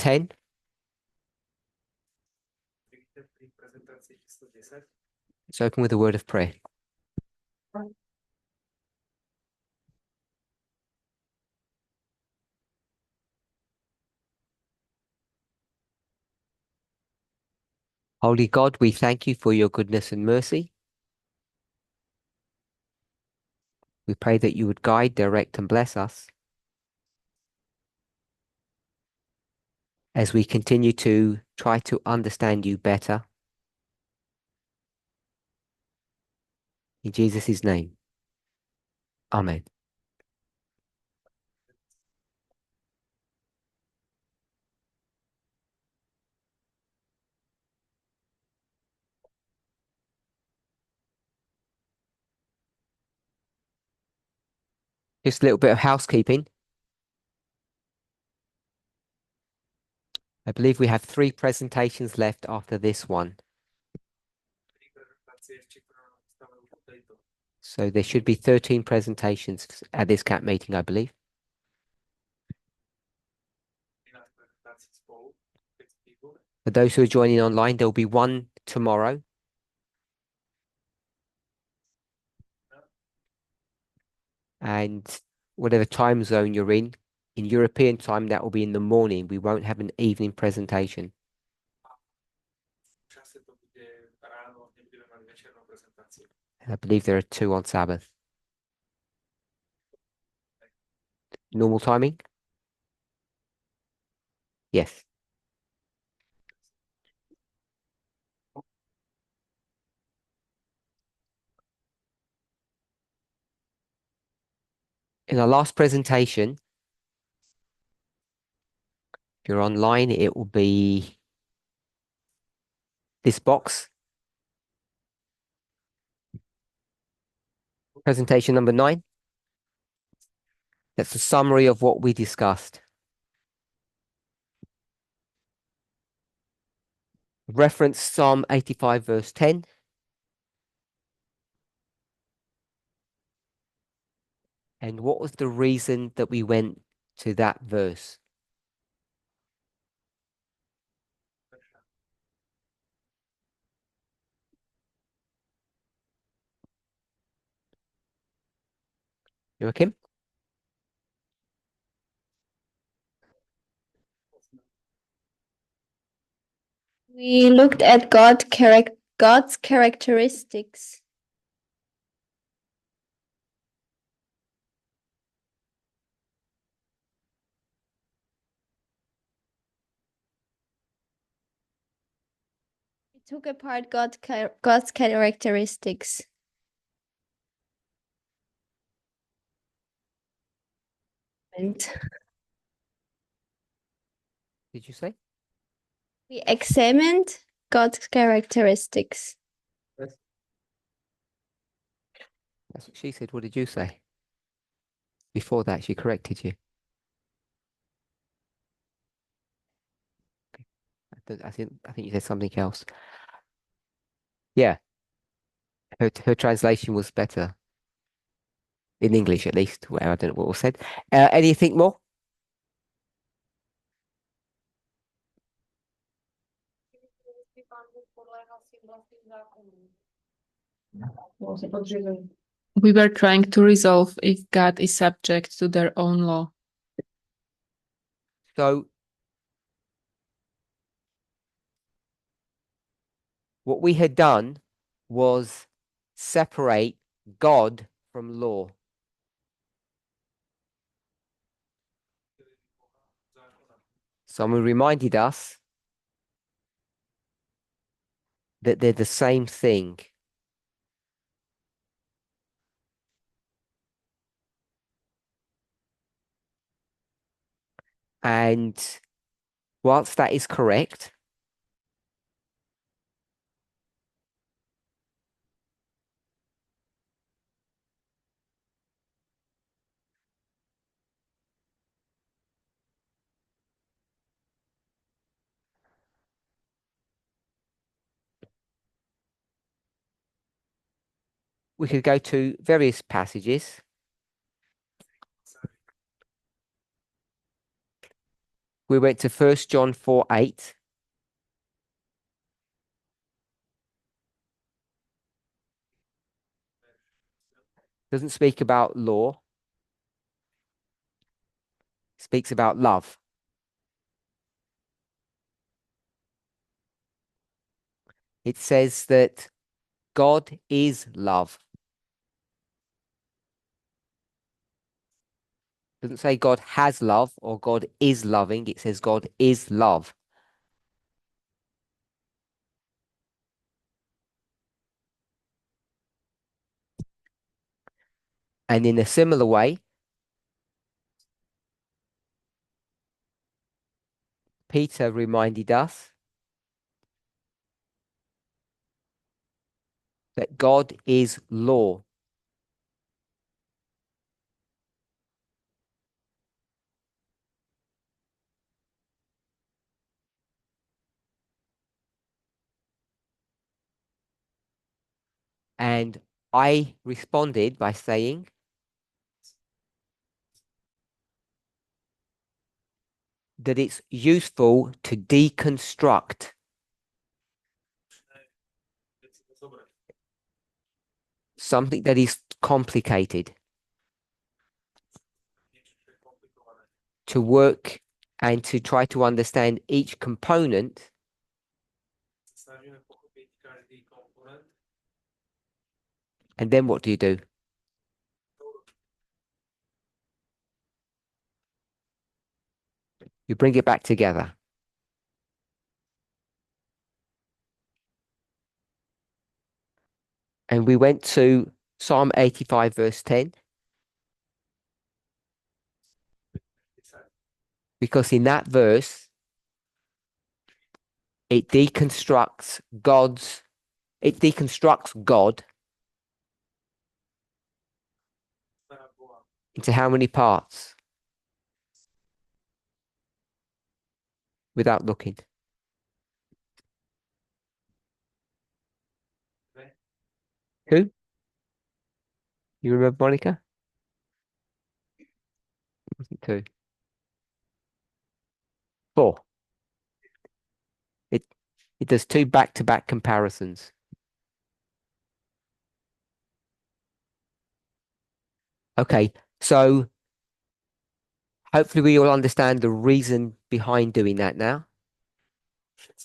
10. Let's open with a word of prayer. Holy God, we thank you for your goodness and mercy. We pray that you would guide, direct, and bless us as we continue to try to understand you better. In Jesus' name, amen. Just a little bit of housekeeping. I believe we have 3 presentations left after this one. So there should be 13 presentations at this CAP meeting, I believe. For those who are joining online, there will be one tomorrow. And whatever time zone you're in European time, that will be in the morning. We won't have an evening presentation. And I believe there are 2 on Sabbath. Normal timing? Yes. In our last presentation, if you're online, it will be this box. Presentation number 9. That's a summary of what we discussed. Reference Psalm 85 verse 10. And what was the reason that we went to that verse? You okay? We looked at God's characteristics. We took apart God's characteristics. And Did you say? we examined God's characteristics. That's what she said. What did you say? Before that, she corrected you. I think you said something else. Yeah. Her translation was better. In English, at least, where I don't know what was said. Anything more? We were trying to resolve if God is subject to their own law. So, what we had done was separate God from law. Someone reminded us that they're the same thing. And whilst that is correct, we could go to various passages. We went to 1 John 4:8. Doesn't speak about law. Speaks about love. It says that God is love. Doesn't say God has love or God is loving. It says God is love. And in a similar way, Peter reminded us that God is law. And I responded by saying that it's useful to deconstruct something that is complicated, to work and to try to understand each component. And then what do you do? You bring it back together. And we went to Psalm 85, verse 10, because in that verse, it deconstructs God into how many parts? Without looking. Who? You remember, Monica? Wasn't two. Four. It it does two back-to-back comparisons. Okay, so hopefully we all understand the reason behind doing that now.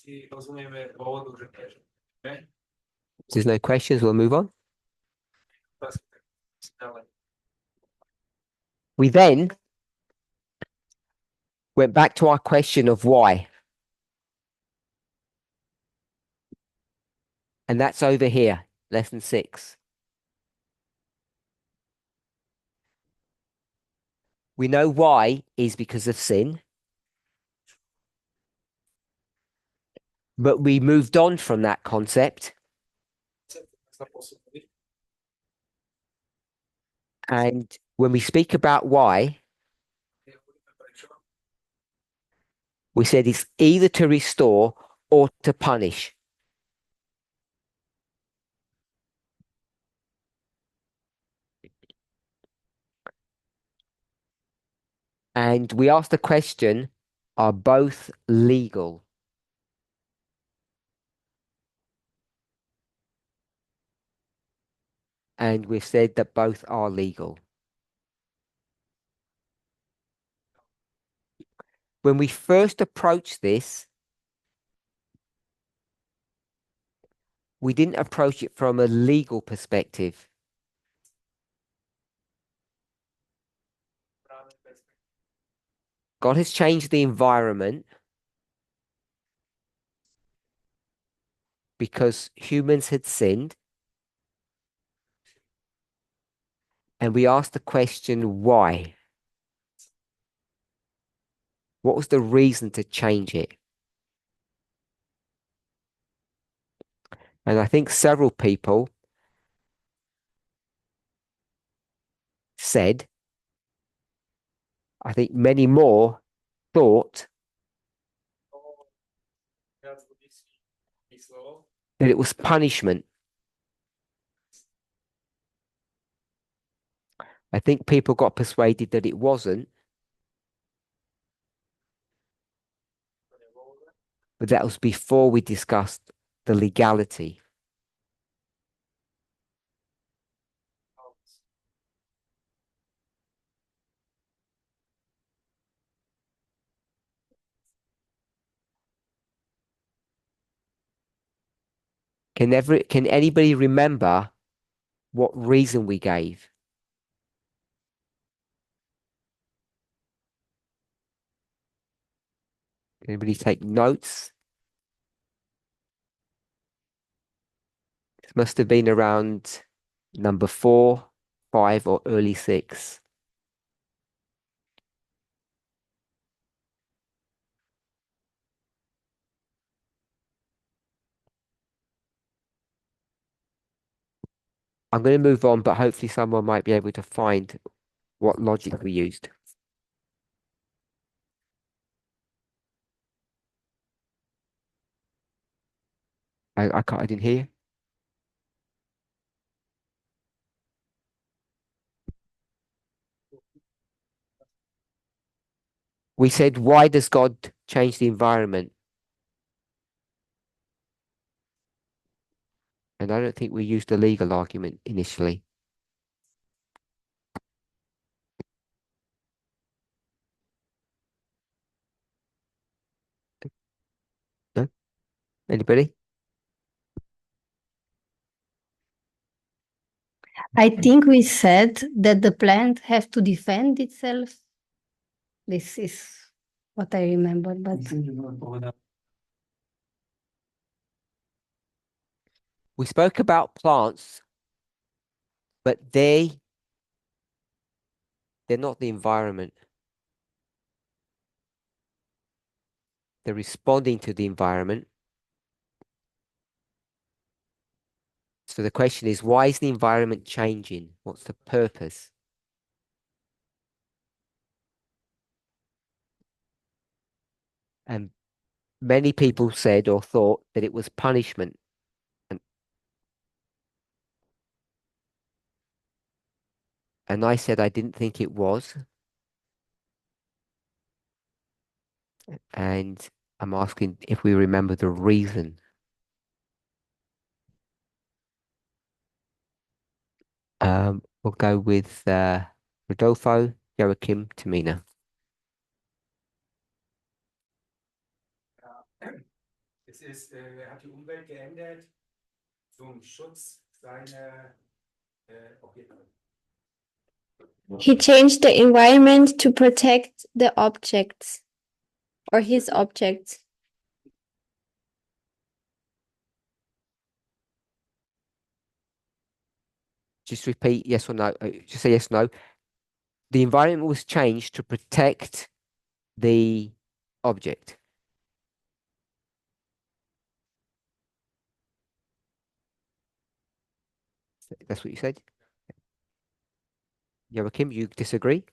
If there's no questions, we'll move on. We then went back to our question of why. And that's over here, lesson 6. We know why is because of sin, but we moved on from that concept. And when we speak about why, we said it's either to restore or to punish. And we asked the question, are both legal? And we've said that both are legal. When we first approached this, we didn't approach it from a legal perspective. God has changed the environment because humans had sinned. And we asked the question, why? What was the reason to change it? And I think several people said, I think many more thought that it was punishment. I think people got persuaded that it wasn't. But that was before we discussed the legality. Can anybody remember what reason we gave? Anybody take notes? It must have been around number 4, 5, or early 6. I'm going to move on, but hopefully someone might be able to find what logic we used. I didn't hear you. We said, why does God change the environment? And I don't think we used a legal argument initially. No? Anybody? I think we said that the plant has to defend itself. This is what I remember, but We spoke about plants, but they're not the environment. They're responding to the environment. So the question is, why is the environment changing? What's the purpose? And many people said or thought that it was punishment. And I said I didn't think it was. And I'm asking if we remember the reason. We'll go with Rodolfo, Joachim, Tamina. Hat die Umwelt geändert zum Schutz seiner Objekte. he changed the environment to protect the objects or his objects. Just repeat yes or no. Just say yes or no. The environment was changed to protect the object. That's what you said? Joachim, you disagree?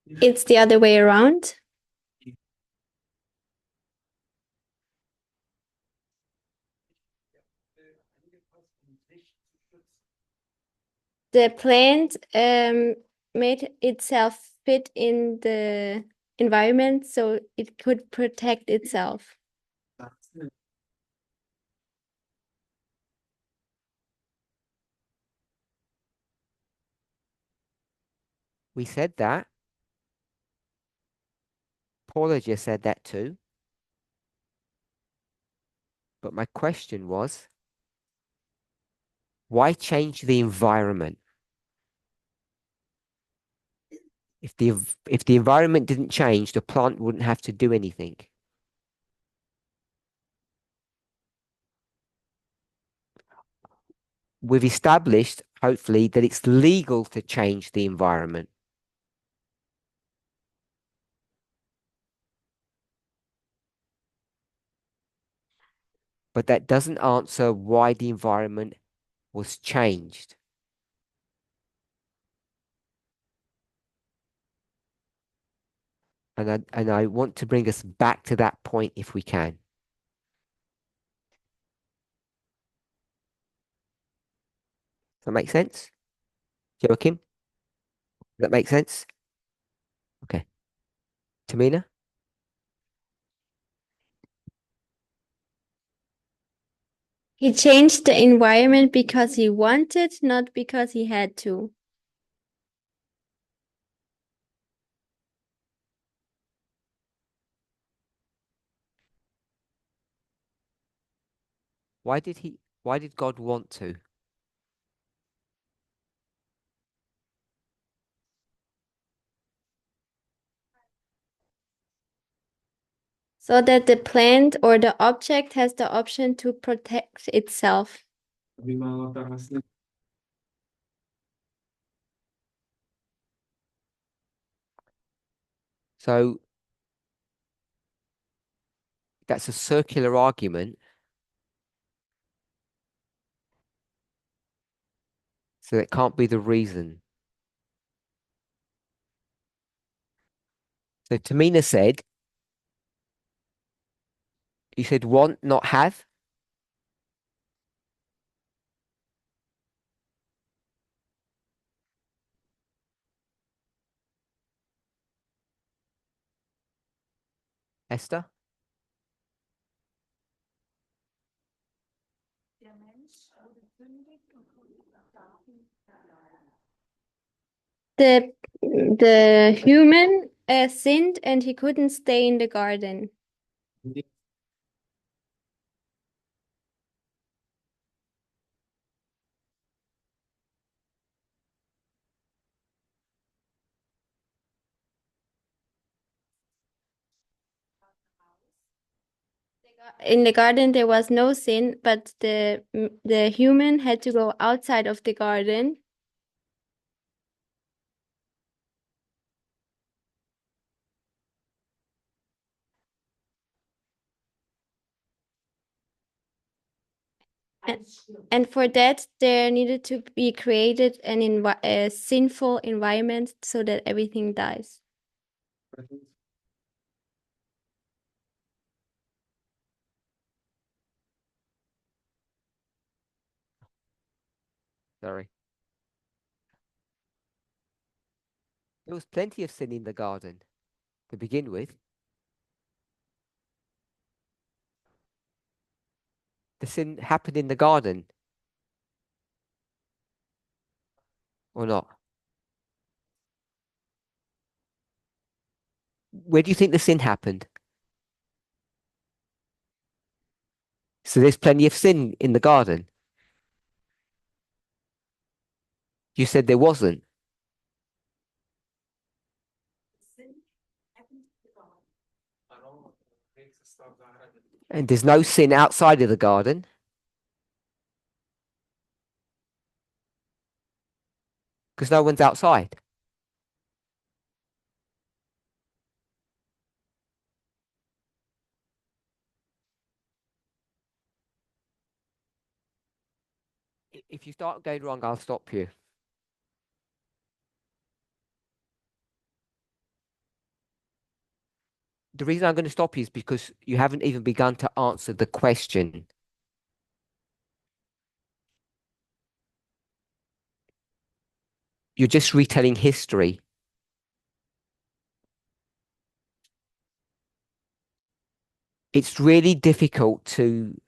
It's the other way around. The plant made itself fit in the environment so it could protect itself. We said that. Paula just said that too. But my question was, why change the environment? If the environment didn't change, the plant wouldn't have to do anything. We've established, hopefully, that it's legal to change the environment. But that doesn't answer why the environment was changed. And I want to bring us back to that point if we can. Does that make sense? Joachim? Does that make sense? Okay. Tamina? He changed the environment because he wanted, not because he had to. Why did God want to? So that the plant or the object has the option to protect itself. So that's a circular argument. So that can't be the reason. So Tamina said, you said want, not have. Esther? The human sinned and he couldn't stay in the garden. In the garden there was no sin, but the human had to go outside of the garden. And for that, there needed to be created a sinful environment so that everything dies. Sorry. There was plenty of sin in the garden to begin with. The sin happened in the garden or not? Where do you think the sin happened? So there's plenty of sin in the garden. You said there wasn't. And there's no sin outside of the garden. Because no one's outside. If you start going wrong, I'll stop you. The reason I'm going to stop you is because you haven't even begun to answer the question. You're just retelling history. It's really difficult to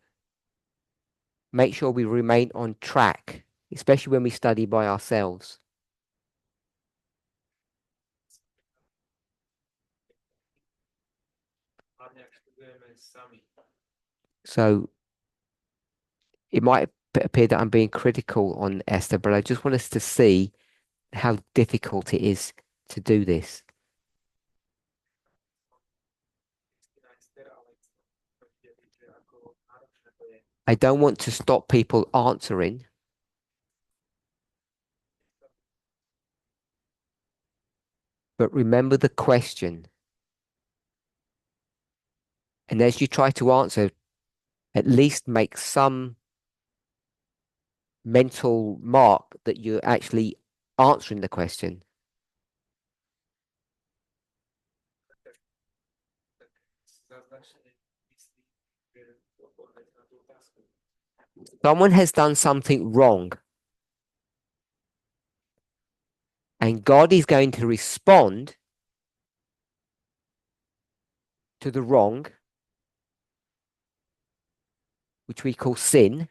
make sure we remain on track, especially when we study by ourselves. So it might appear that I'm being critical on Esther, but I just want us to see how difficult it is to do this. I don't want to stop people answering. But remember the question. And as you try to answer, at least make some mental mark that you're actually answering the question. Someone has done something wrong. And God is going to respond to the wrong, which we call sin.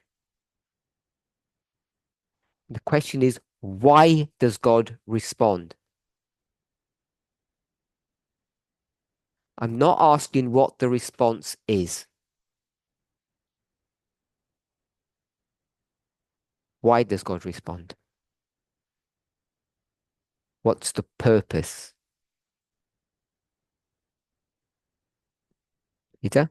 The question is, why does God respond? I'm not asking what the response is. Why does God respond? What's the purpose? Peter?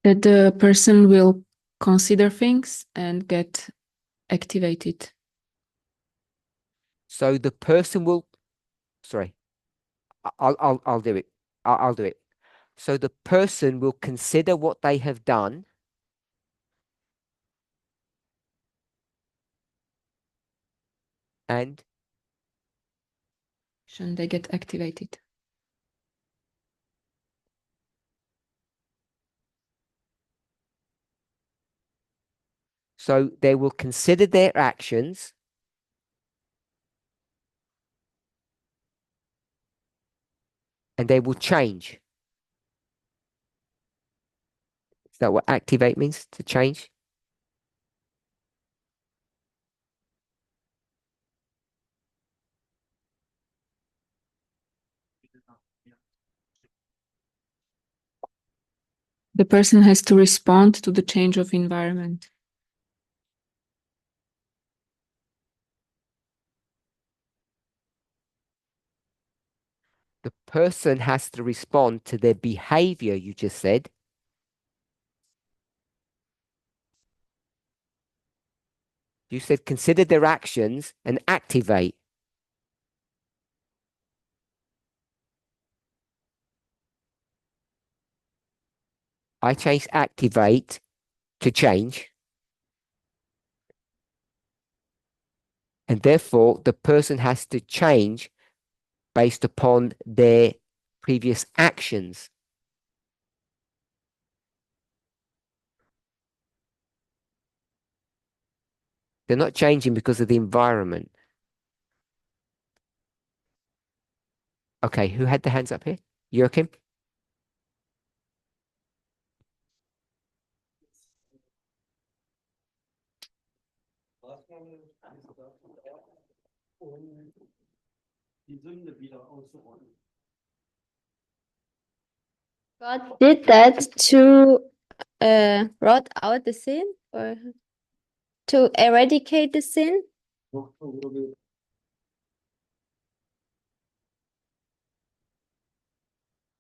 That the person will consider things and get activated. So the person will, sorry, I'll do it. I'll do it. So the person will consider what they have done and They get activated. so they will consider their actions and they will change. Is that what activate means? To change? The person has to respond to the change of environment. The person has to respond to their behavior, you just said. You said consider their actions and activate. I changed activate to change. And therefore, the person has to change based upon their previous actions. They're not changing because of the environment. Okay, who had the hands up here? Joachim? God did that to rot out the sin or to eradicate the sin.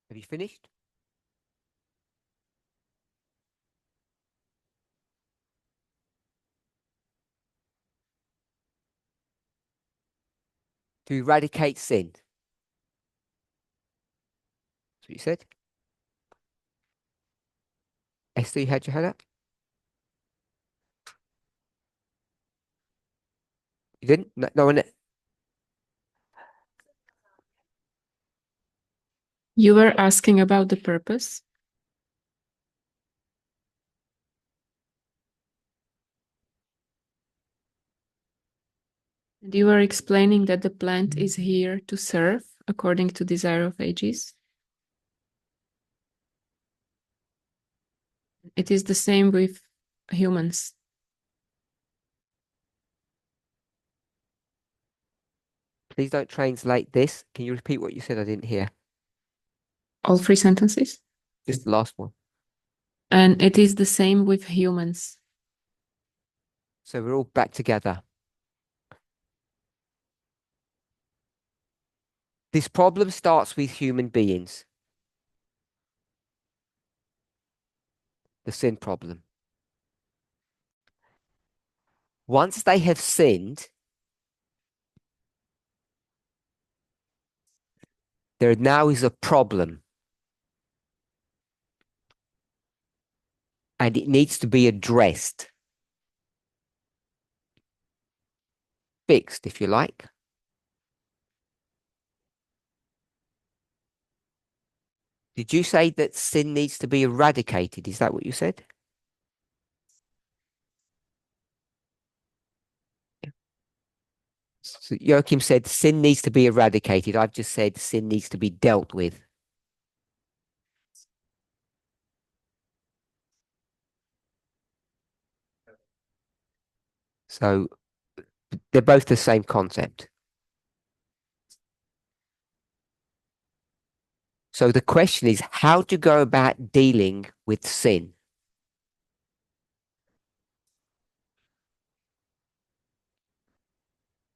Have you finished? To eradicate sin. That's what you said? Esther, you had your hand up? You didn't? No, no one. You were asking about the purpose. And you were explaining that the plant is here to serve according to desire of ages. It is the same with humans. Please don't translate this. Can you repeat what you said? I didn't hear. All three sentences. Just the last one. And it is the same with humans. So we're all back together. This problem starts with human beings. The sin problem. Once they have sinned, there now is a problem. And it needs to be addressed. Fixed, if you like. Did you say that sin needs to be eradicated? Is that what you said? So Joachim said sin needs to be eradicated. I've just said sin needs to be dealt with. So they're both the same concept. So the question is how to go about dealing with sin.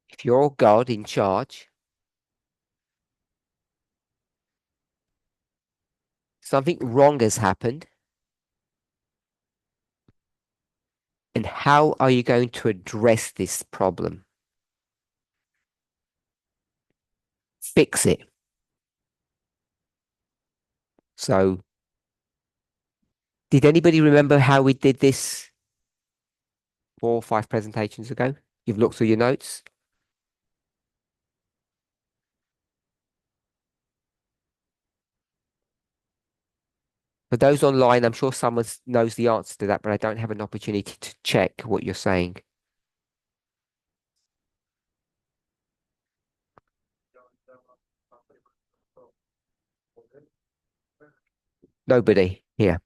If you're God in charge, something wrong has happened, and how are you going to address this problem? Fix it. So, did anybody remember how we did this 4 or 5 presentations ago? You've looked through your notes. For those online, I'm sure someone knows the answer to that, but I don't have an opportunity to check what you're saying. Nobody here.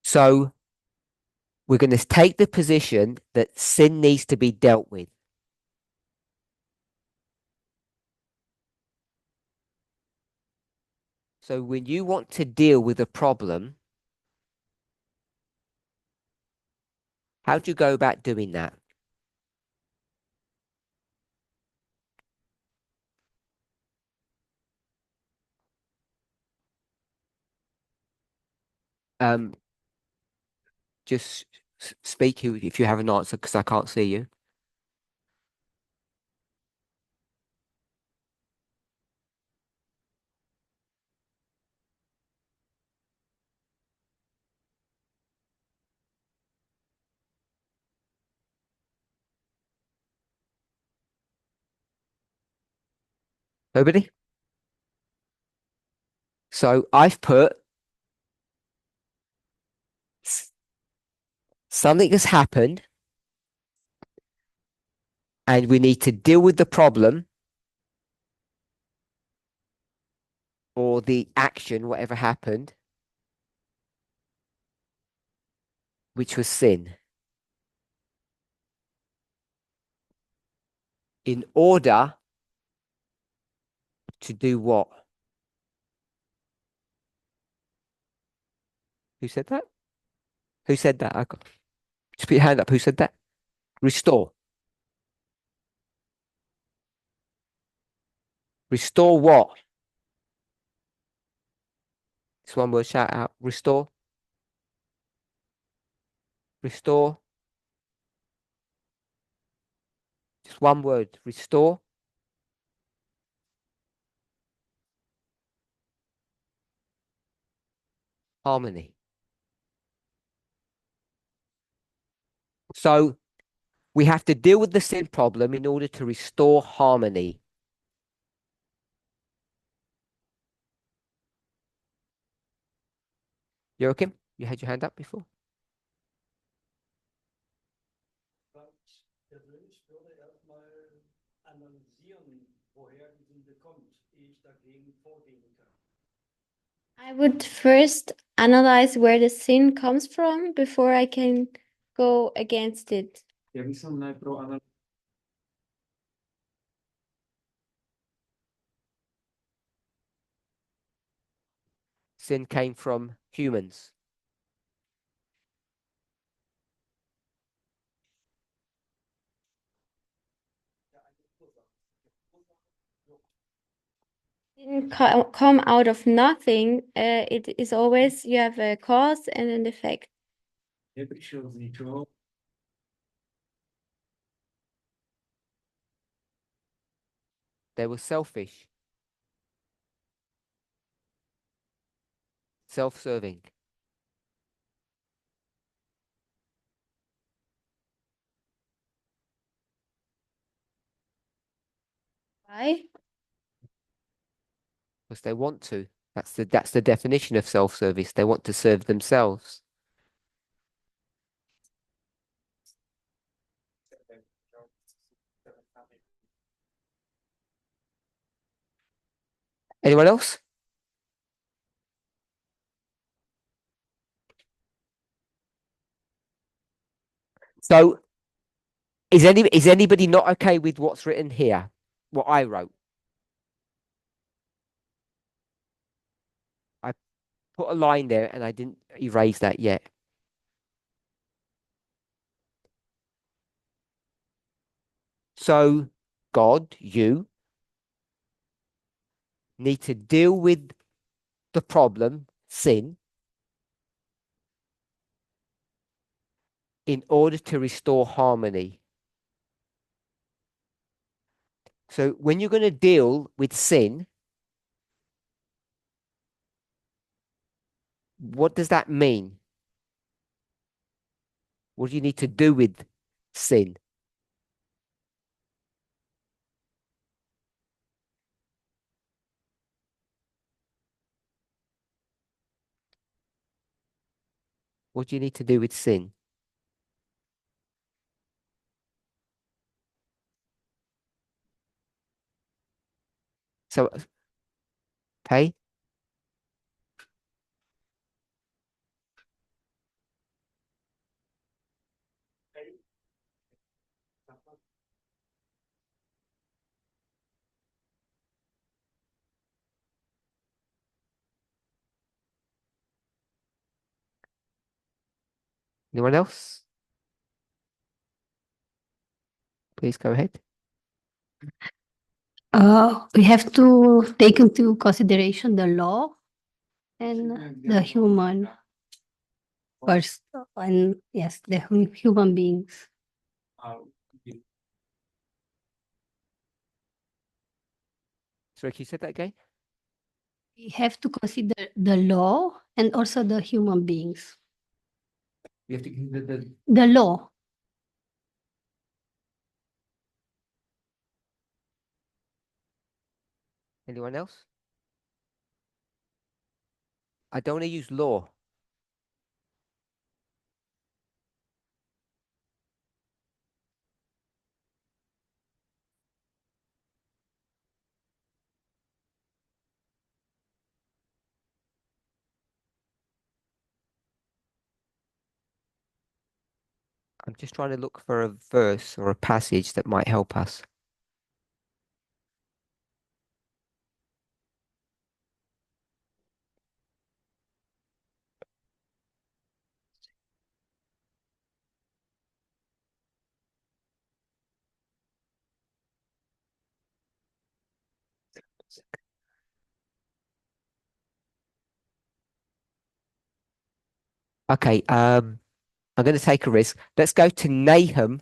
So we're going to take the position that sin needs to be dealt with. So when you want to deal with a problem, how do you go about doing that? Um, just speak if you have an answer, because I can't see you. Nobody? So I've put something has happened and we need to deal with the problem or the action, whatever happened, which was sin. In order to do what? Who said that? Who said that? Just put your hand up. Who said that? Restore. Restore what? It's one word, shout out. Restore. Restore. Just one word. Restore. Harmony. So we have to deal with the sin problem in order to restore harmony. Joachim, you had your hand up before? Persönlich würde erstmal analysieren, woher die Sünde kommt, ehe ich dagegen vorgehen kann. I would first analyze where the sin comes from before I can go against it. Ja by som najprv Sin came from humans. Didn't come out of nothing. It is always you have a cause and an effect. neprišiel z ničoho. They were selfish, self-serving. Why? Because they want to. That's the definition of self-service. They want to serve themselves. Anyone else? So is anybody not okay with what's written here? What I wrote? I put a line there and I didn't erase that yet. So God, you need to deal with the problem, sin, in order to restore harmony. So when you're going to deal with sin, what does that mean? What do you need to do with sin? What do you need to do with sin? So, okay, anyone else? Please go ahead. We have to take into consideration the law and the human first, and yes, the human beings. Sorry, can you say that again? We have to consider the law and also the human beings. You have to consider The law. anyone else? I don't want to use law. I'm just trying to look for a verse or a passage that might help us. Okay, I'm going to take a risk. Let's go to Nahum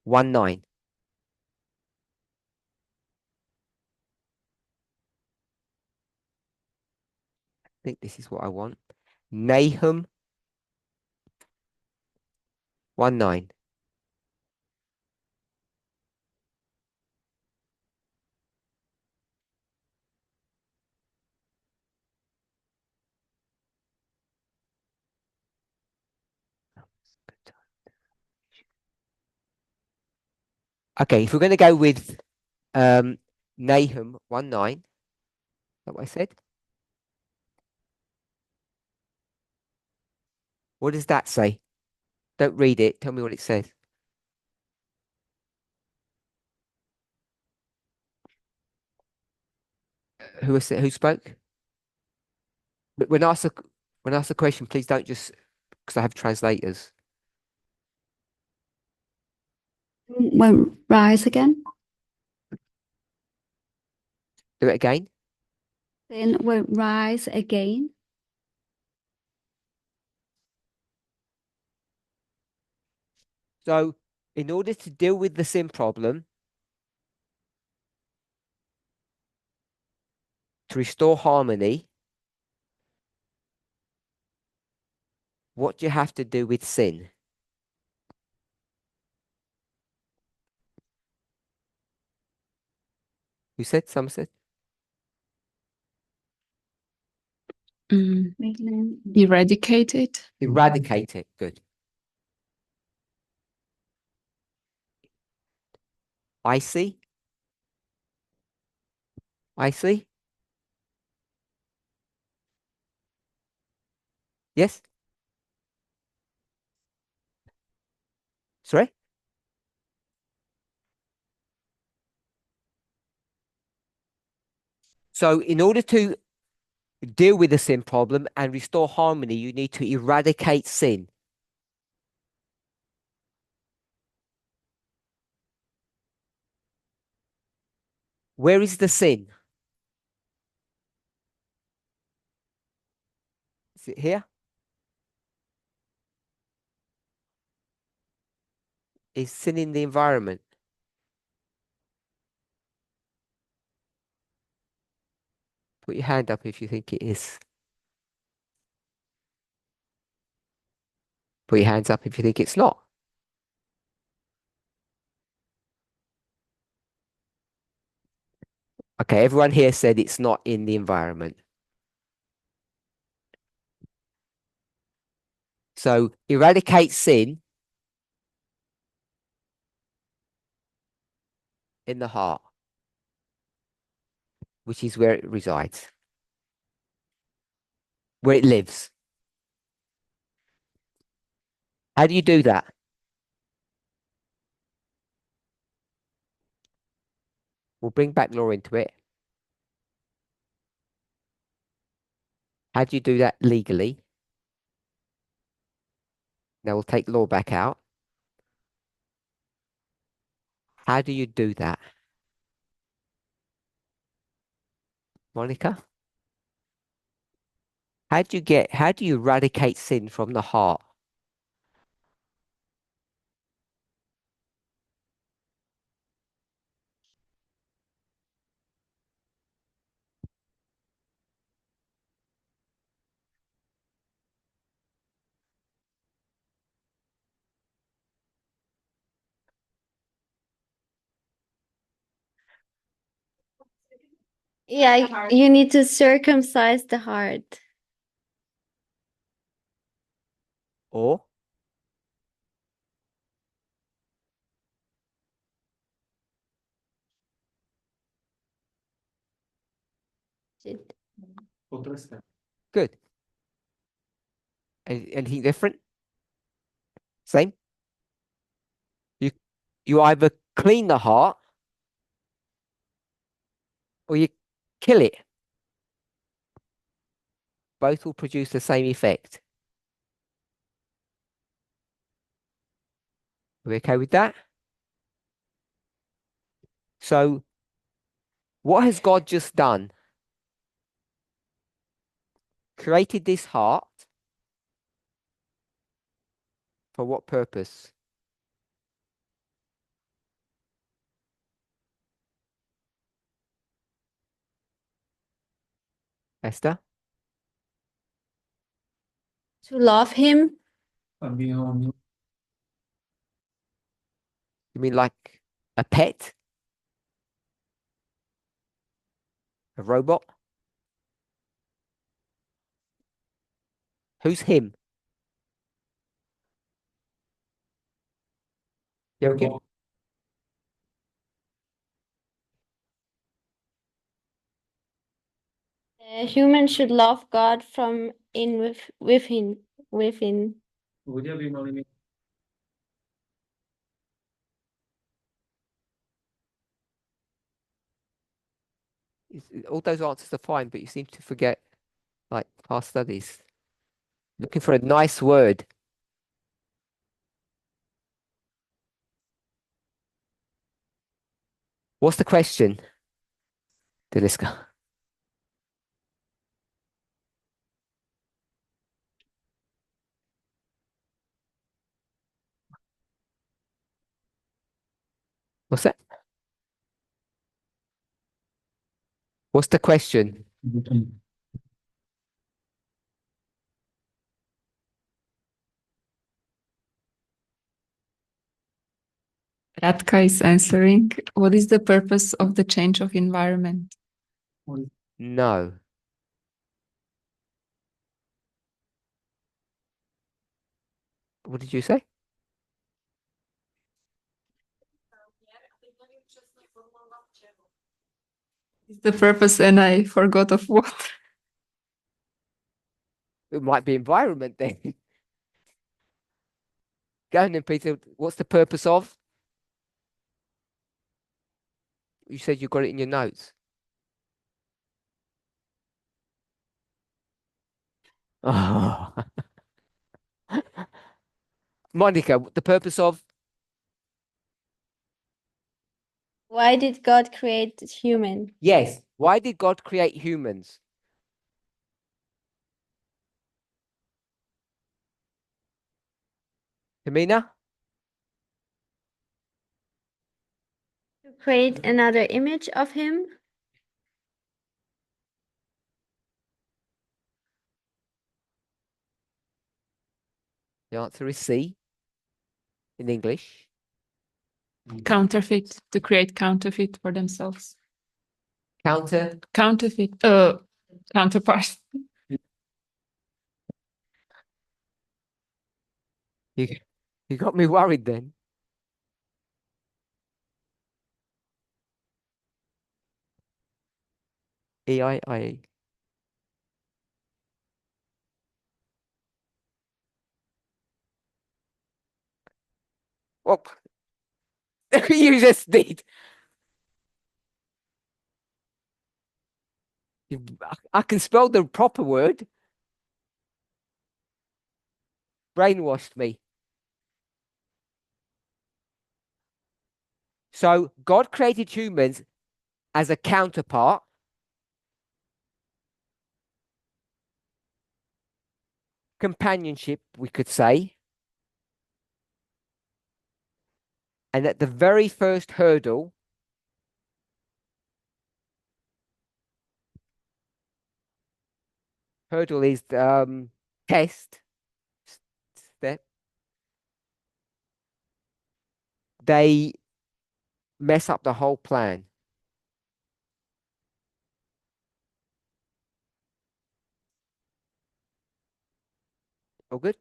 1:9. I think this is what I want. Nahum 1:9. Okay, if we're going to go with Nahum 1:9, is that what I said? What does that say? Don't read it. Tell me what it says. Who spoke? But when I ask the question, please don't just because I have translators. When rise again, Do it again. then when rise again. So, in order to deal with the sin problem, to restore harmony, what do you have to do with sin? Who said? Somerset? Mm, eradicate it. Eradicate it. Good. Icy? Icy? Yes? Sorry? So in order to deal with the sin problem and restore harmony, you need to eradicate sin. Where is the sin? Is it here? Is sin in the environment? Put your hand up if you think it is. Put your hands up if you think it's not. Okay, everyone here said it's not in the environment. So eradicate sin in the heart, which is where it resides, where it lives. How do you do that? We'll bring back law into it. How do you do that legally? Now we'll take law back out. How do you do that? Monica? How do you eradicate sin from the heart? Yeah, you need to circumcise the heart. Or Shit. good. Anything different? Same? You either clean the heart or you kill it. Both will produce the same effect. Are we okay with that? So, what has God just done? Created this heart for what purpose? Esther? To love him. You mean like a pet? A robot? Who's him? Joachim? A human should love God from in within within. All those answers are fine, but you seem to forget like past studies. Looking for a nice word. What's the question, Deniska? What's that? What's the question? Radka is answering. What is the purpose of the change of environment? No. What did you say? Is the purpose, and I forgot of what. It might be environment then. Go on then, Peter. What's the purpose of? You said you got it in your notes. Oh. Monica, the purpose of? Why did God create human? Yes. Why did God create humans? Tamina? To create another image of him? The answer is C in English. Counterfeit, to create counterfeit for themselves. Counterfeit, counterpart. You, you got me worried then. EII. Well, you just did. I can spell the proper word. Brainwashed me. So God created humans as a counterpart. Companionship, we could say. And at the very first hurdle, is test step. They mess up the whole plan. All good?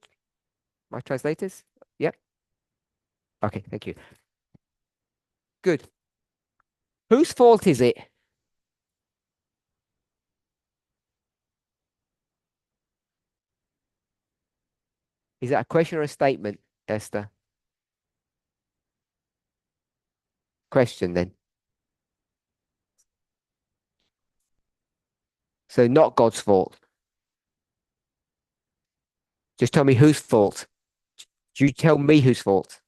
My translators? Yep. Okay, thank you. Good. Whose fault is it? Is that a question or a statement, Esther? Question then. So not God's fault. Just tell me whose fault. You tell me whose fault.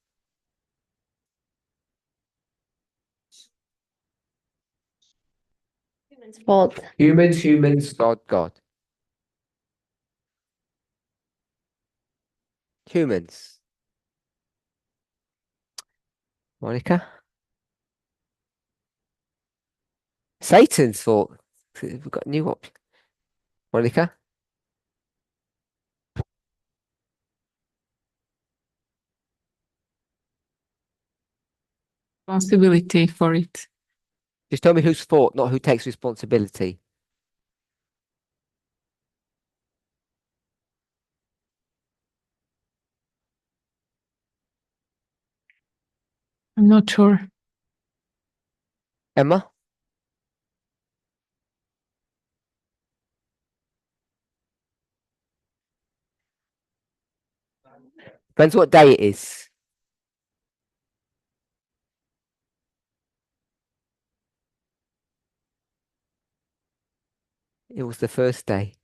Human's fault. Humans, God. Humans. Monica? Satan's fault. We've got a new option. Monica? Responsibility for it. Just tell me whose fault, not who takes responsibility. I'm not sure. Emma? Depends what day it is. It was the first day.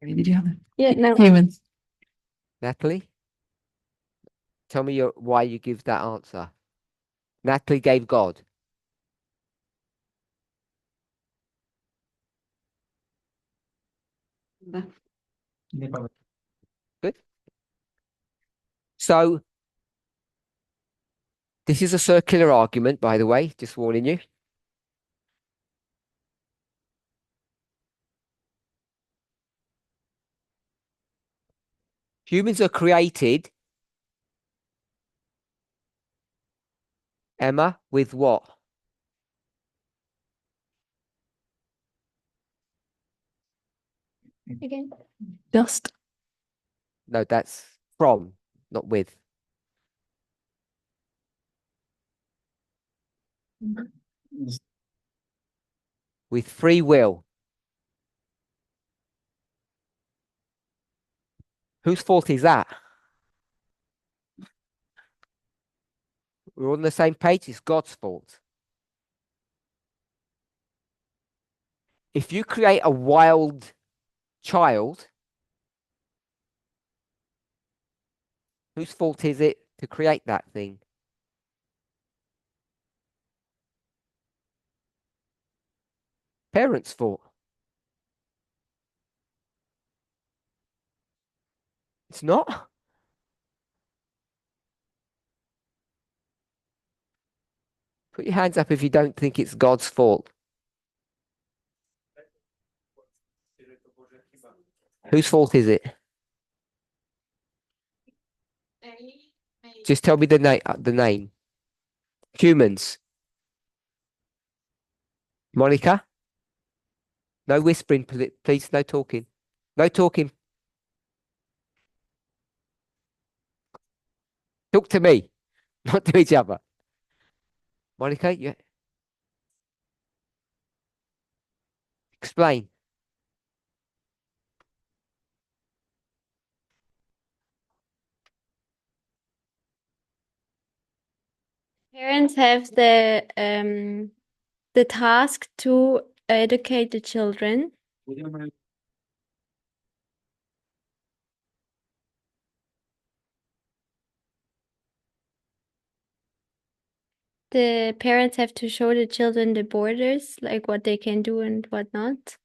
Yeah, no. Humans. Natalie? Tell me why you give that answer. Natalie gave God. Good. So, this is a circular argument, by the way, just warning you. Humans are created Emma, with what? Again. Just No, that's from, not with. With free will. Whose fault is that? We're on the same page. It's God's fault. If you create a wild child, whose fault is it to create that thing? Parents' fault. It's not. Put your hands up if you don't think it's God's fault. Whose fault is it? Just tell me the name. The name. Humans. Monica. No whispering, please. No talking. No talking. Talk to me, not to each other. Monica, you explain. Parents have the task to educate the children. The parents have to show the children the borders, like what they can do and what not.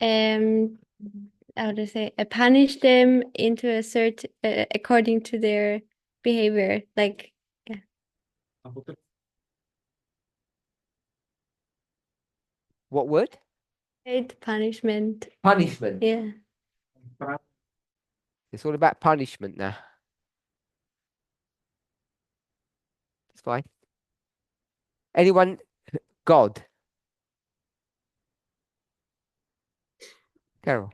Um, how to say, punish them into a certain according to their behavior, like What word? punishment. Punishment. Yeah. It's all about punishment now. It's fine. Anyone? God. Carol.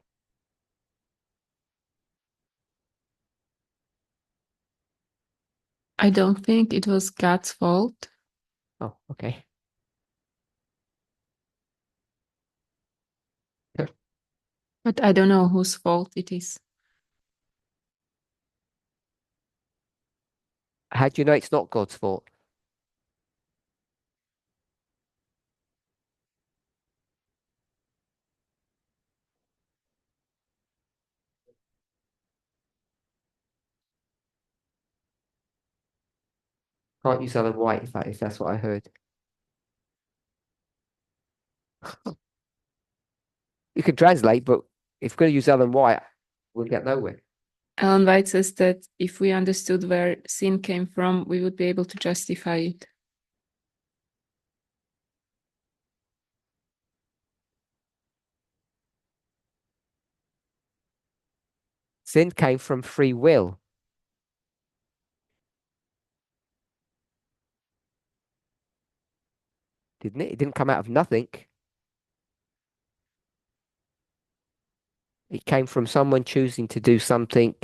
I don't think it was God's fault, Oh, okay. but I don't know whose fault it is. How do you know it's not God's fault? Can't use Ellen White if that's what I heard. You can translate, but if we're going to use Ellen White, we'll get nowhere. Ellen White says that if we understood where sin came from, we would be able to justify it. Sin came from free will. Didn't it? It didn't come out of nothing. It came from someone choosing to do something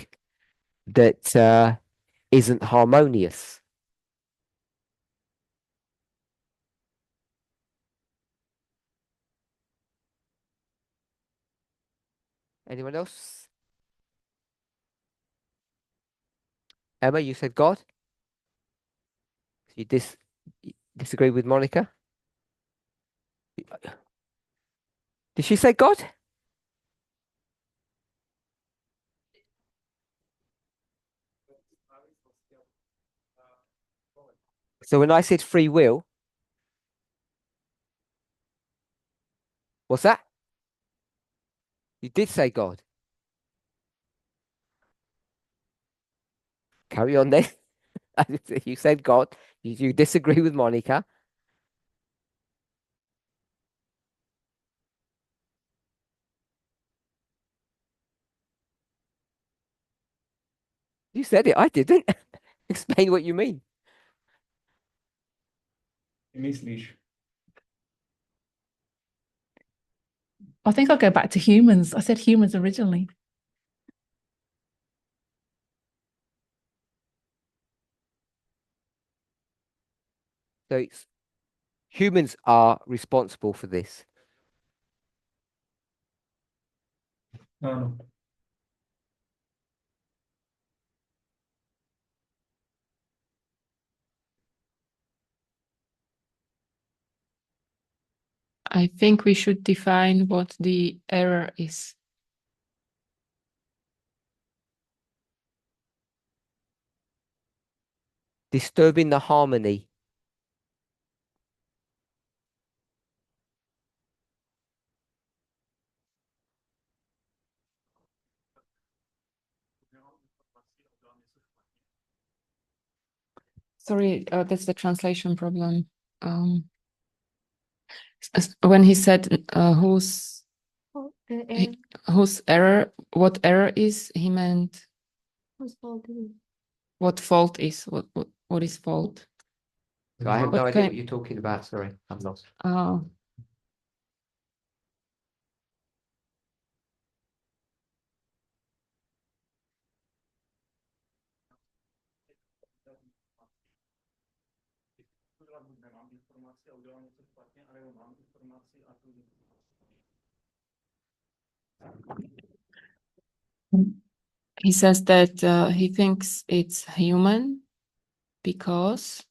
that isn't harmonious. Anyone else? Emma, you said God? You disagree with Monica? Did she say God? So when I said free will, what's that? You did say God. Carry on then. You said God. You disagree with Monica. You said it, I didn't. Explain what you mean. I think I'll go back to humans. I said humans originally. So humans are responsible for this. No. I think we should define what the error is. Disturbing the harmony. Sorry, that's the translation problem. When he said whose error, what error is, he meant what fault is. What is fault? So I have What no idea kind- what you're talking about. Sorry, I'm lost. He says that he thinks it's human because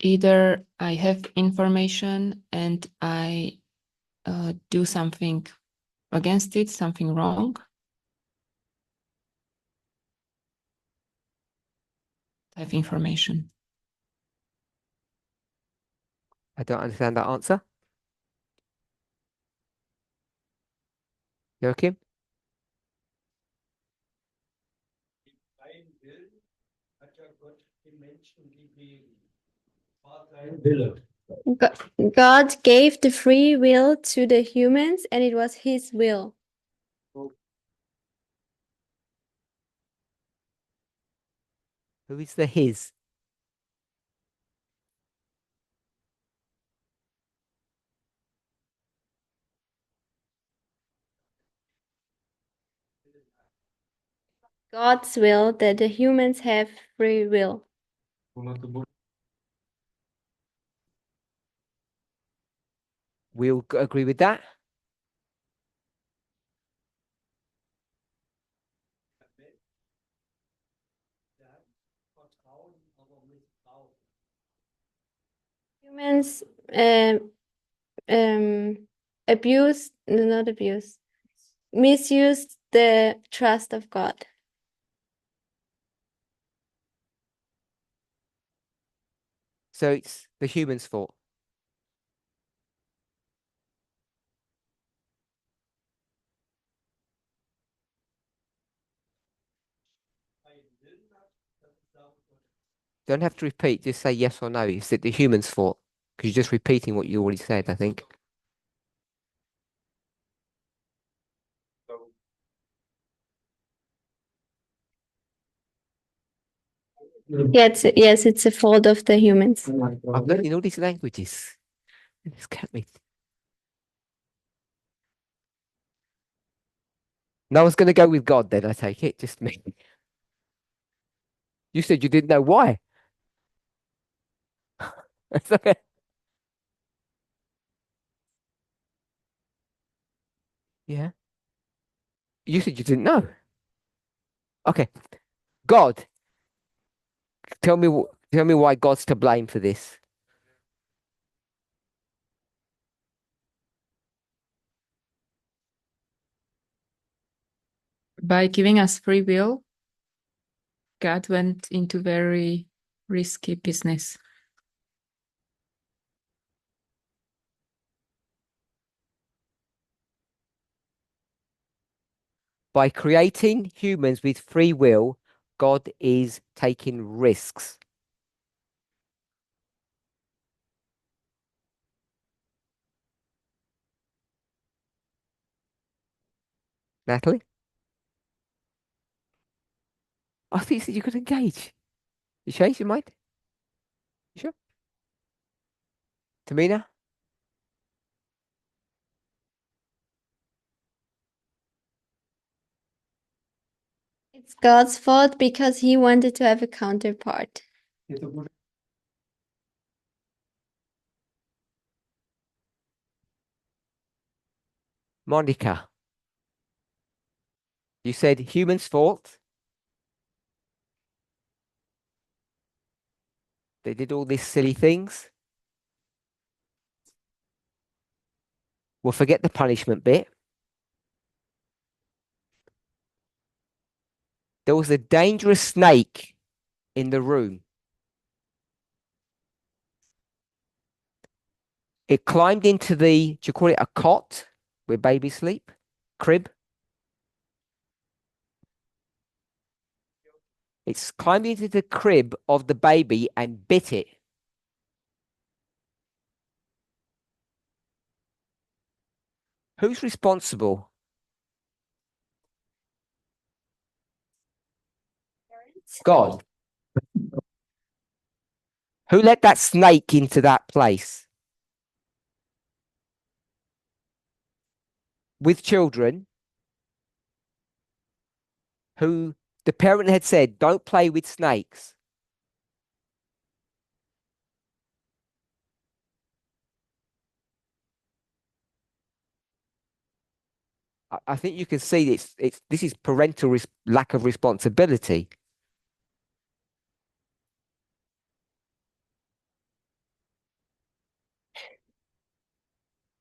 either I have information and I do something against it, something wrong. I have information. I don't understand that answer. Joachim? Freien Willen hat ja Gott den Menschen gegeben. War sein Wille. God gave the free will to the humans, and it was his will. Who is the his? God's will that the humans have free will. We'll agree with that. Der hat Vertrauen, aber missbraucht. Humans abused, no, not abused, misused the trust of God. So it's the human's fault. Freien Willen hat, das ist auch Gott. Don't have to repeat, just say yes or no. It's the human's fault. Because you're just repeating what you already said, I think. Yes, it's a fault of the humans. I'm learning all these languages. This can't be. No one's going to go with God then, I take it. Just me. You said you didn't know why. That's okay. Yeah. You said you didn't know. Okay. God. Tell me why God's to blame for this. By giving us free will, God went into very risky business. By creating humans with free will, God is taking risks. Natalie? I think you said you could engage. You changed your mind? You sure? Tamina? It's God's fault because he wanted to have a counterpart. Monica? You said humans' fault. They did all these silly things. We'll forget the punishment bit. There was a dangerous snake in the room. It climbed into the, do you call it a cot where babies sleep? Crib? It's climbed into the crib of the baby and bit it. Who's responsible? God. Who let that snake into that place? With children who the parent had said, don't play with snakes. I think you can see this is parental lack of responsibility.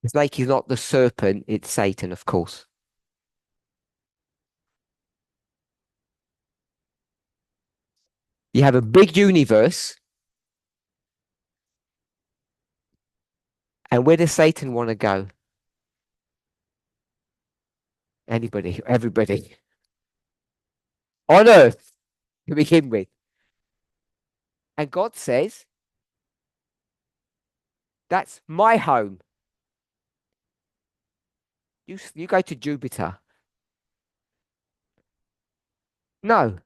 The snake is not the serpent, it's Satan, of course. You have a big universe. And where does Satan want to go? Anybody, everybody. On earth to begin with. And God says, that's my home. You go to Jupiter. No.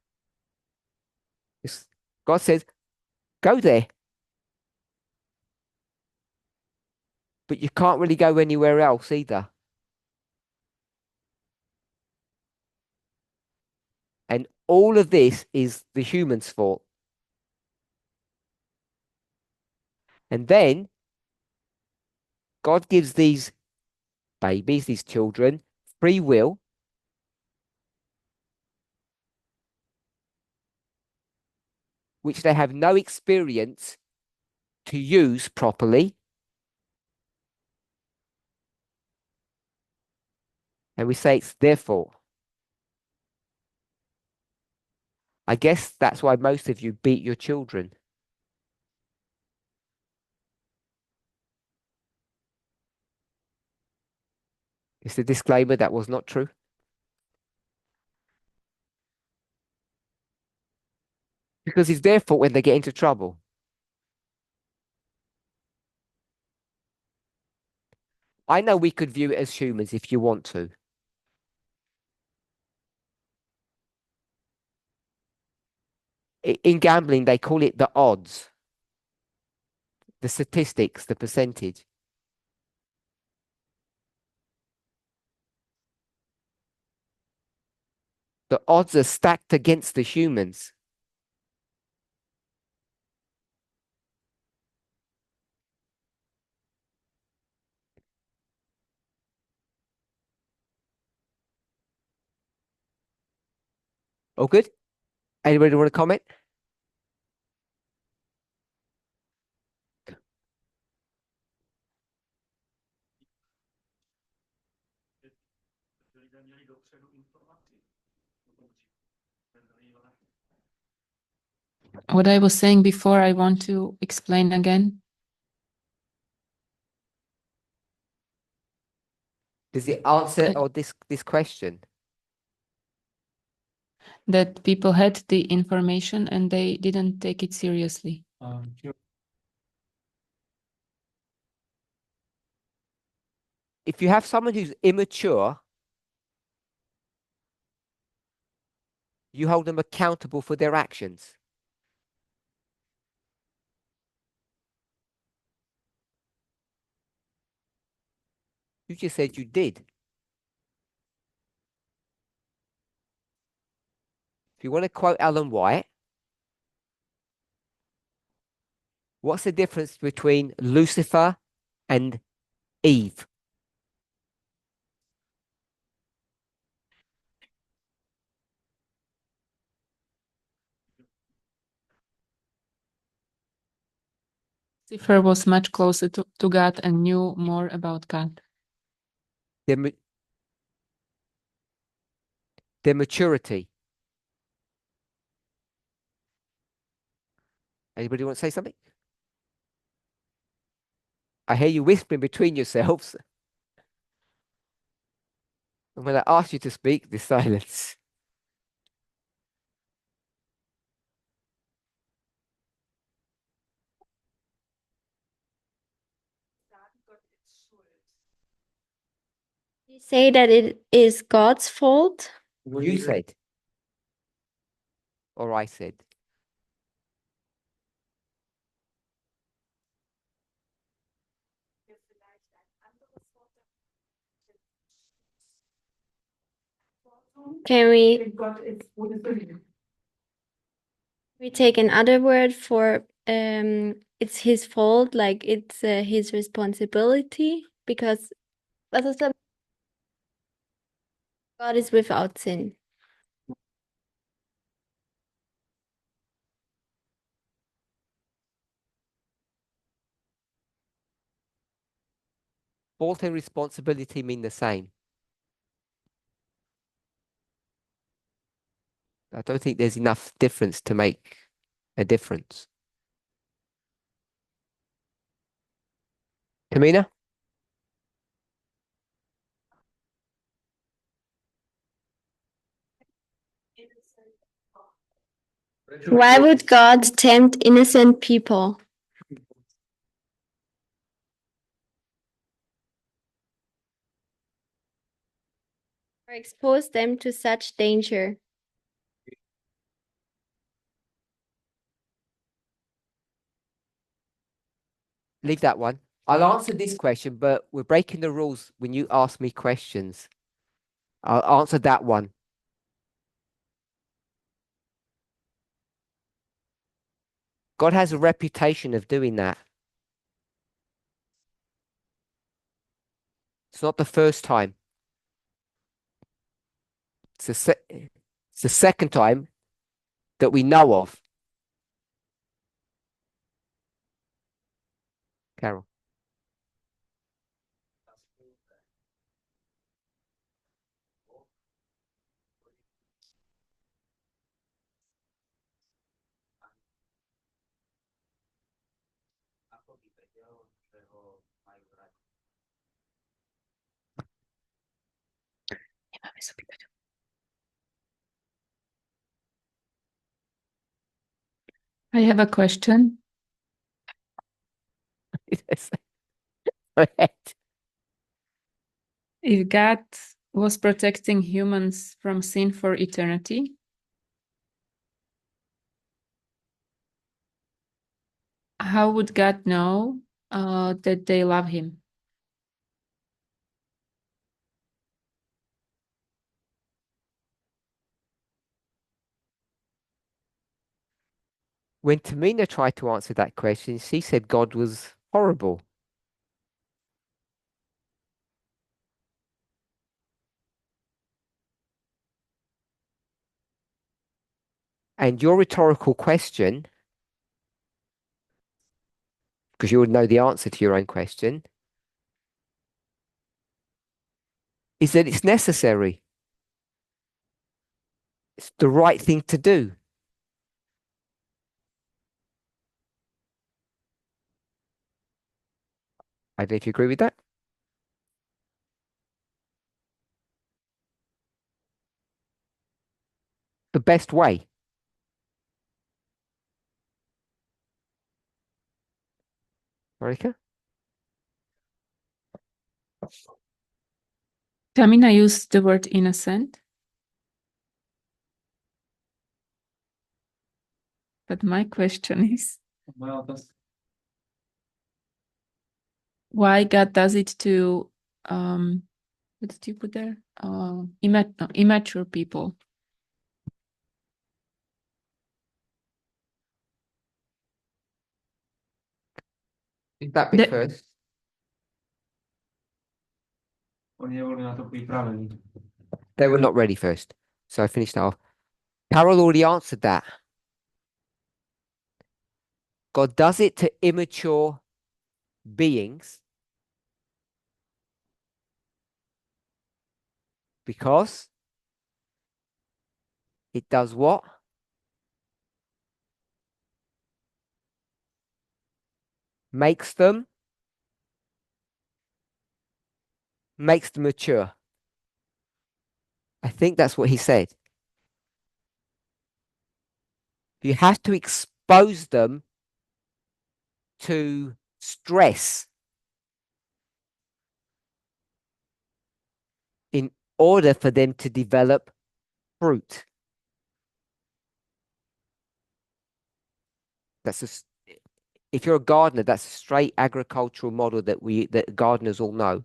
God says, go there. But you can't really go anywhere else either. And all of this is the human's fault. And then God gives these babies, these children, free will. Which they have no experience to use properly. And we say it's their fault. I guess that's why most of you beat your children. It's a disclaimer that was not true. Because it's their fault when they get into trouble. I know we could view it as humans if you want to. In gambling, they call it the odds, the statistics, the percentage. The odds are stacked against the humans. All good? Anybody want to comment? What I was saying before, I want to explain again. Does it answer or this question? That people had the information and they didn't take it seriously. If you have someone who's immature, You hold them accountable for their actions. You just said you did. If you want to quote Alan White, what's the difference between Lucifer and Eve? Lucifer was much closer to God and knew more about God. Their maturity. Anybody want to say something? I hear you whispering between yourselves. And when I ask you to speak, there's silence. You say that it is God's fault. You said. Or I said. Can we take another word for it's his fault, like it's his responsibility? Because was ist das? God is without sin. Fault and responsibility mean the same. I don't think there's enough difference to make a difference. Tamina? Why would God tempt innocent people? Or expose them to such danger? Leave that one. I'll answer this question, but we're breaking the rules when you ask me questions. I'll answer that one. God has a reputation of doing that. It's not the first time. It's the second time that we know of. Carol. I have a question. Go ahead. If God was protecting humans from sin for eternity, how would God know that they love him? When Tamina tried to answer that question, she said God was horrible. And your rhetorical question, because you would know the answer to your own question, is that it's necessary. It's the right thing to do. I don't know if you agree with that. The best way. Marika? Tamina used the word innocent. But my question is, why God does it to what did you put there? Immature people. That bit The- first. They were not ready first. So I finished that off. Carol already answered that. God does it to immature beings because it does what? Makes them mature. I think that's what he said. You have to expose them to stress in order for them to develop fruit. If you're a gardener, that's a straight agricultural model that gardeners all know.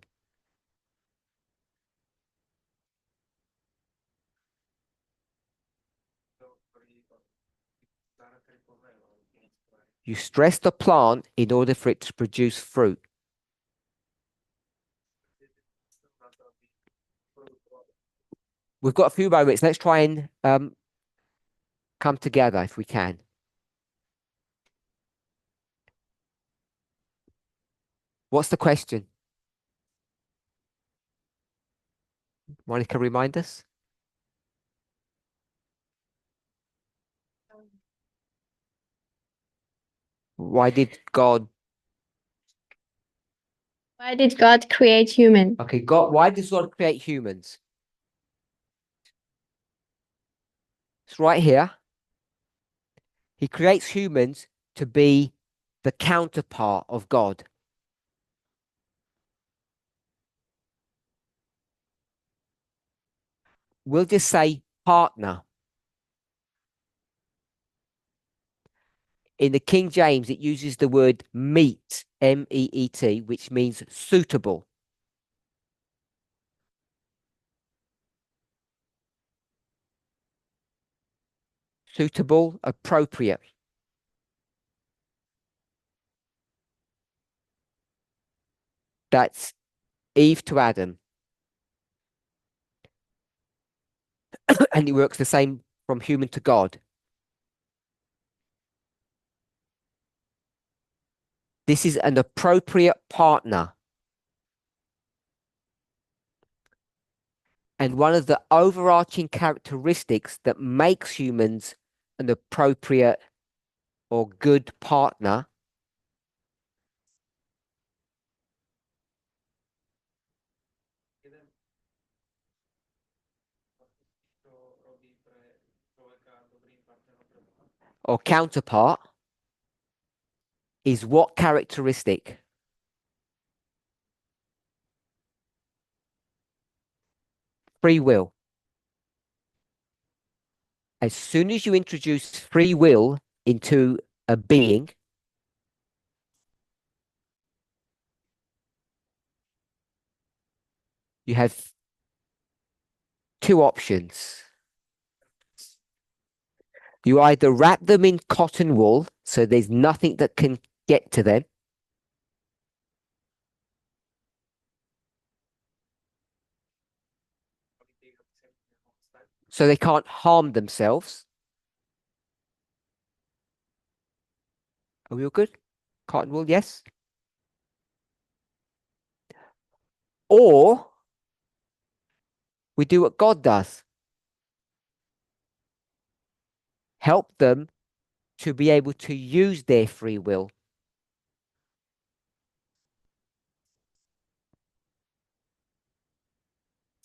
You stress the plant in order for it to produce fruit. We've got a few moments. Let's try and come together if we can. What's the question? Monica, remind us. Why did God? Why did God create human? Okay, God. Why does God create humans? It's right here. He creates humans to be the counterpart of God. We'll just say partner. In the King James, it uses the word meet, M-E-E-T, which means suitable. Suitable, appropriate. That's Eve to Adam. And it works the same from human to God. This is an appropriate partner. And one of the overarching characteristics that makes humans an appropriate or good partner or counterpart is what characteristic? Free will. As soon as you introduce free will into a being, you have two options. You either wrap them in cotton wool so there's nothing that can get to them, so they can't harm themselves. Are we all good? Cotton wool, yes? Or we do what God does. Help them to be able to use their free will.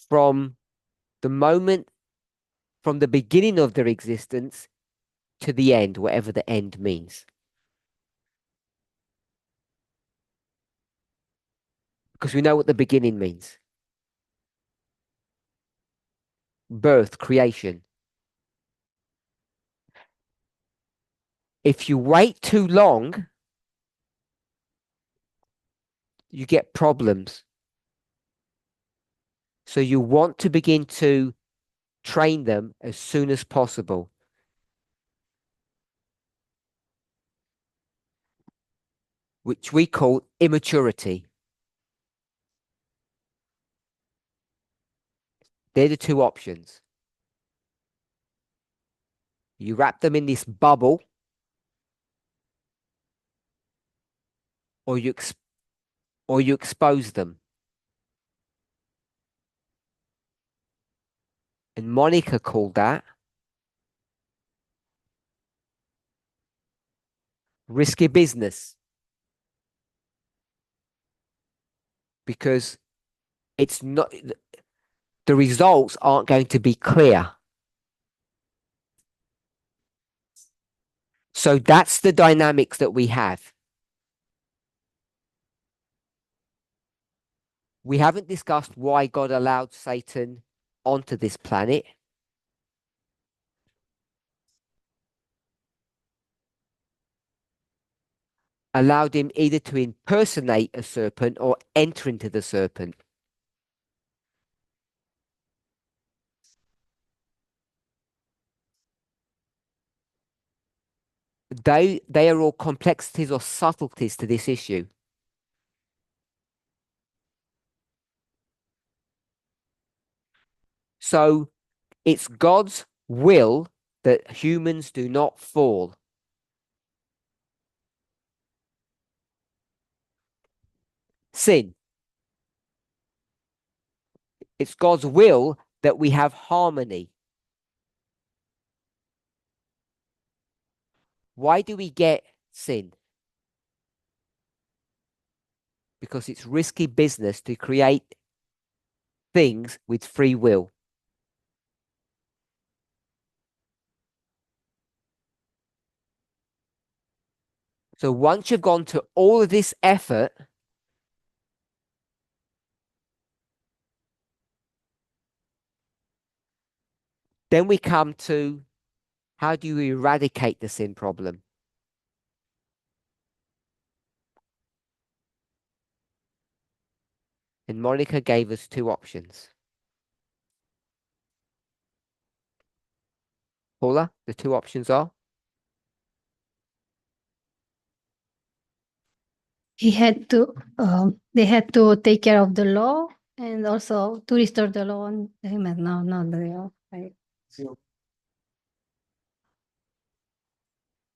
From the moment, from the beginning of their existence to the end, whatever the end means. Because we know what the beginning means. Birth, creation. If you wait too long, you get problems. So you want to begin to train them as soon as possible. Which we call immaturity. They're the two options. You wrap them in this bubble, or you expose them. And Monica called that risky business. Because it's not, the results aren't going to be clear. So that's the dynamics that we have. We haven't discussed why God allowed Satan onto this planet. Allowed him either to impersonate a serpent or enter into the serpent. They are all complexities or subtleties to this issue. So it's God's will that humans do not fall. Sin. It's God's will that we have harmony. Why do we get sin? Because it's risky business to create things with free will. So once you've gone to all of this effort, then we come to how do you eradicate the sin problem? And Monica gave us two options. Paula, the two options are? They had to take care of the law and also to restore the law on him. No, not the law. Right.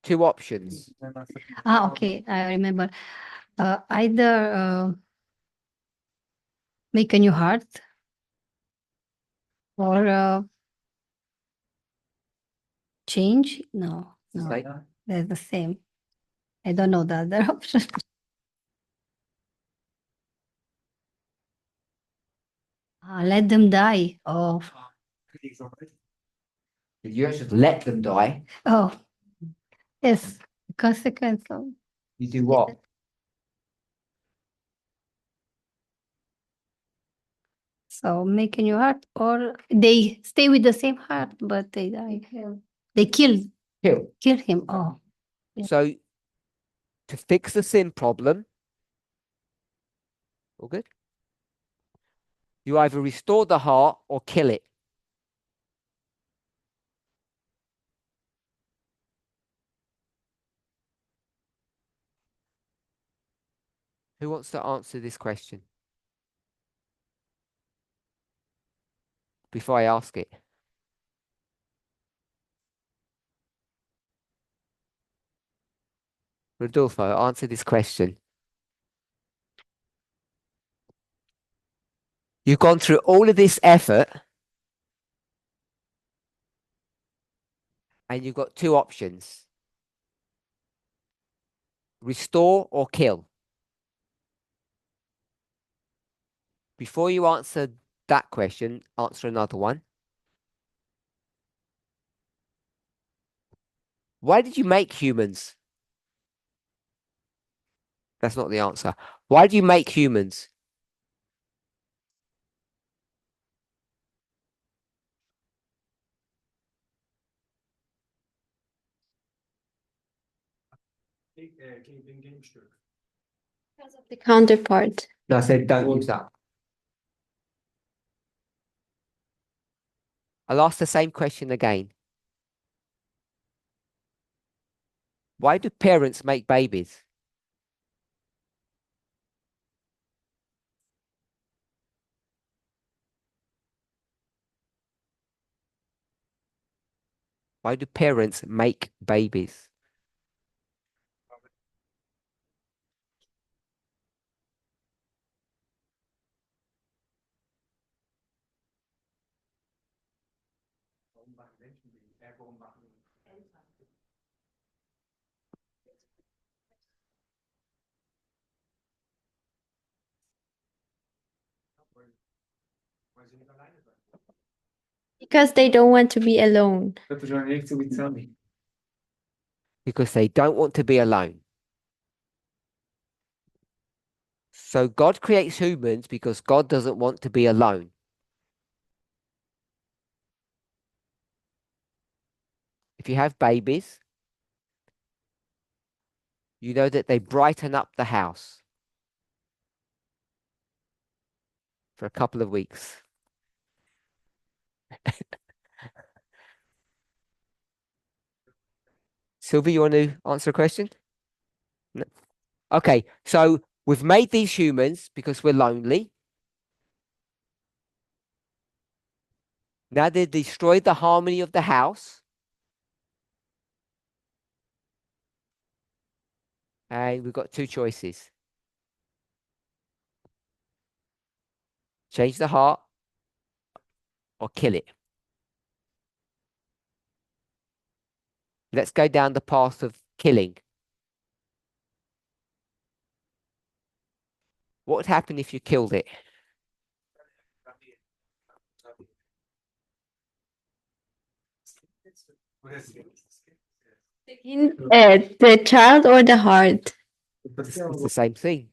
Two options. Okay, I remember. Either make a new heart or change. No, they're the same. I don't know the other option. Let them die. Oh, You should let them die. oh, yes. Consequence of You do what? so make a new heart, or they stay with the same heart, but they die. They kill him. Oh, yeah. So to fix the sin problem, all good? You either restore the heart or kill it. Who wants to answer this question before I ask it? Rodolfo, answer this question. You've gone through all of this effort and you've got two options. Restore or kill. Before you answer that question, answer another one. Why did you make humans? That's not the answer. Why do you make humans? Gegenstück. The counterpart. No, I said don't use that. I'll ask the same question again. Why do parents make babies? Why do parents make babies? Because they don't want to be alone. Because they don't want to be alone. So God creates humans because God doesn't want to be alone. If you have babies, you know that they brighten up the house for a couple of weeks. Sylvie, you want to answer a question? No. Okay, so we've made these humans because we're lonely. Now they destroyed the harmony of the house. And we've got two choices. Change the heart or kill it. Let's go down the path of killing. What would happen if you killed it? The child or the heart? It's the same thing.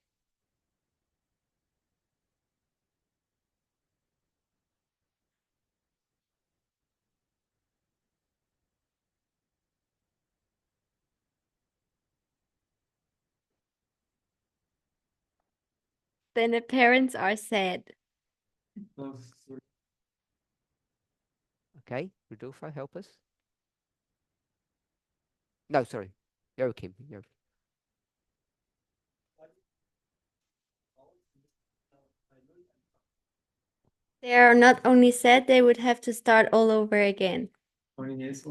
Then the parents are sad. Okay, Rodolfo, help us. No, sorry. Joachim. They are not only sad, they would have to start all over again. Do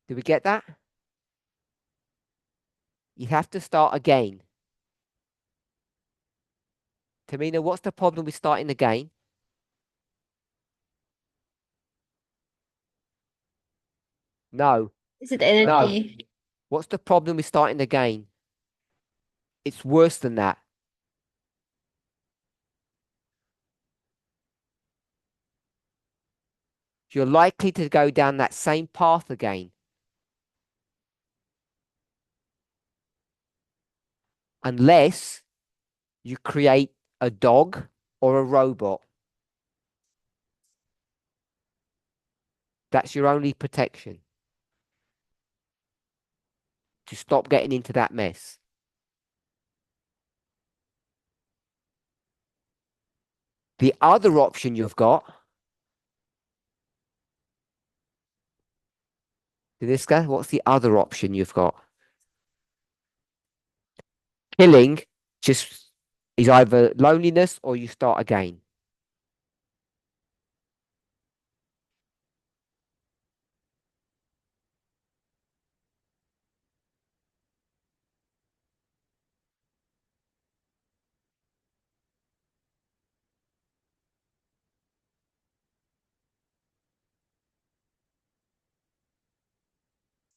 we get that? You have to start again. Tamina, what's the problem with starting again? No. Is it energy? What's the problem with starting again? It's worse than that. You're likely to go down that same path again. Unless you create a dog or a robot. That's your only protection. To stop getting into that mess. The other option you've got, Deniska, what's the other option you've got? Killing just is either loneliness or you start again.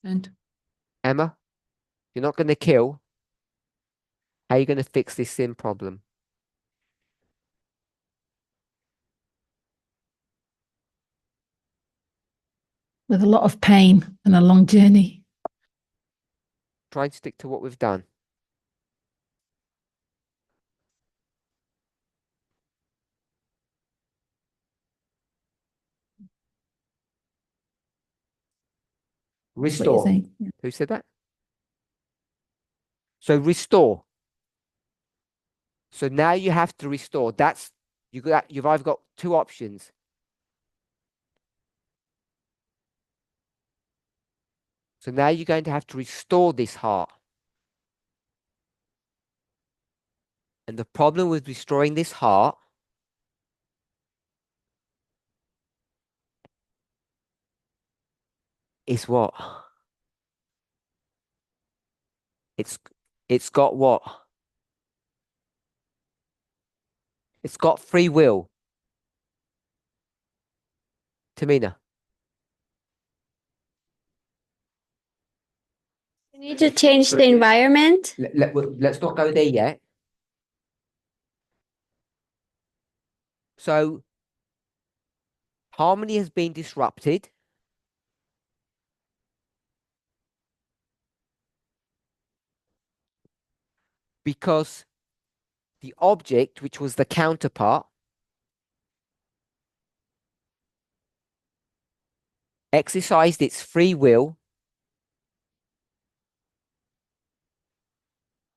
And Emma, you're not going to kill. How are you going to fix this sin problem? With a lot of pain and a long journey. Try and stick to what we've done. what you're Restore. saying. Yeah. Who said that? So restore. So now you have to restore. You've either got two options. So now you're going to have to restore this heart. And the problem with restoring this heart is what? It's got what? It's got free will. Tamina. You need to change the environment. Let's not go there yet. So harmony has been disrupted. Because the object, which was the counterpart, exercised its free will,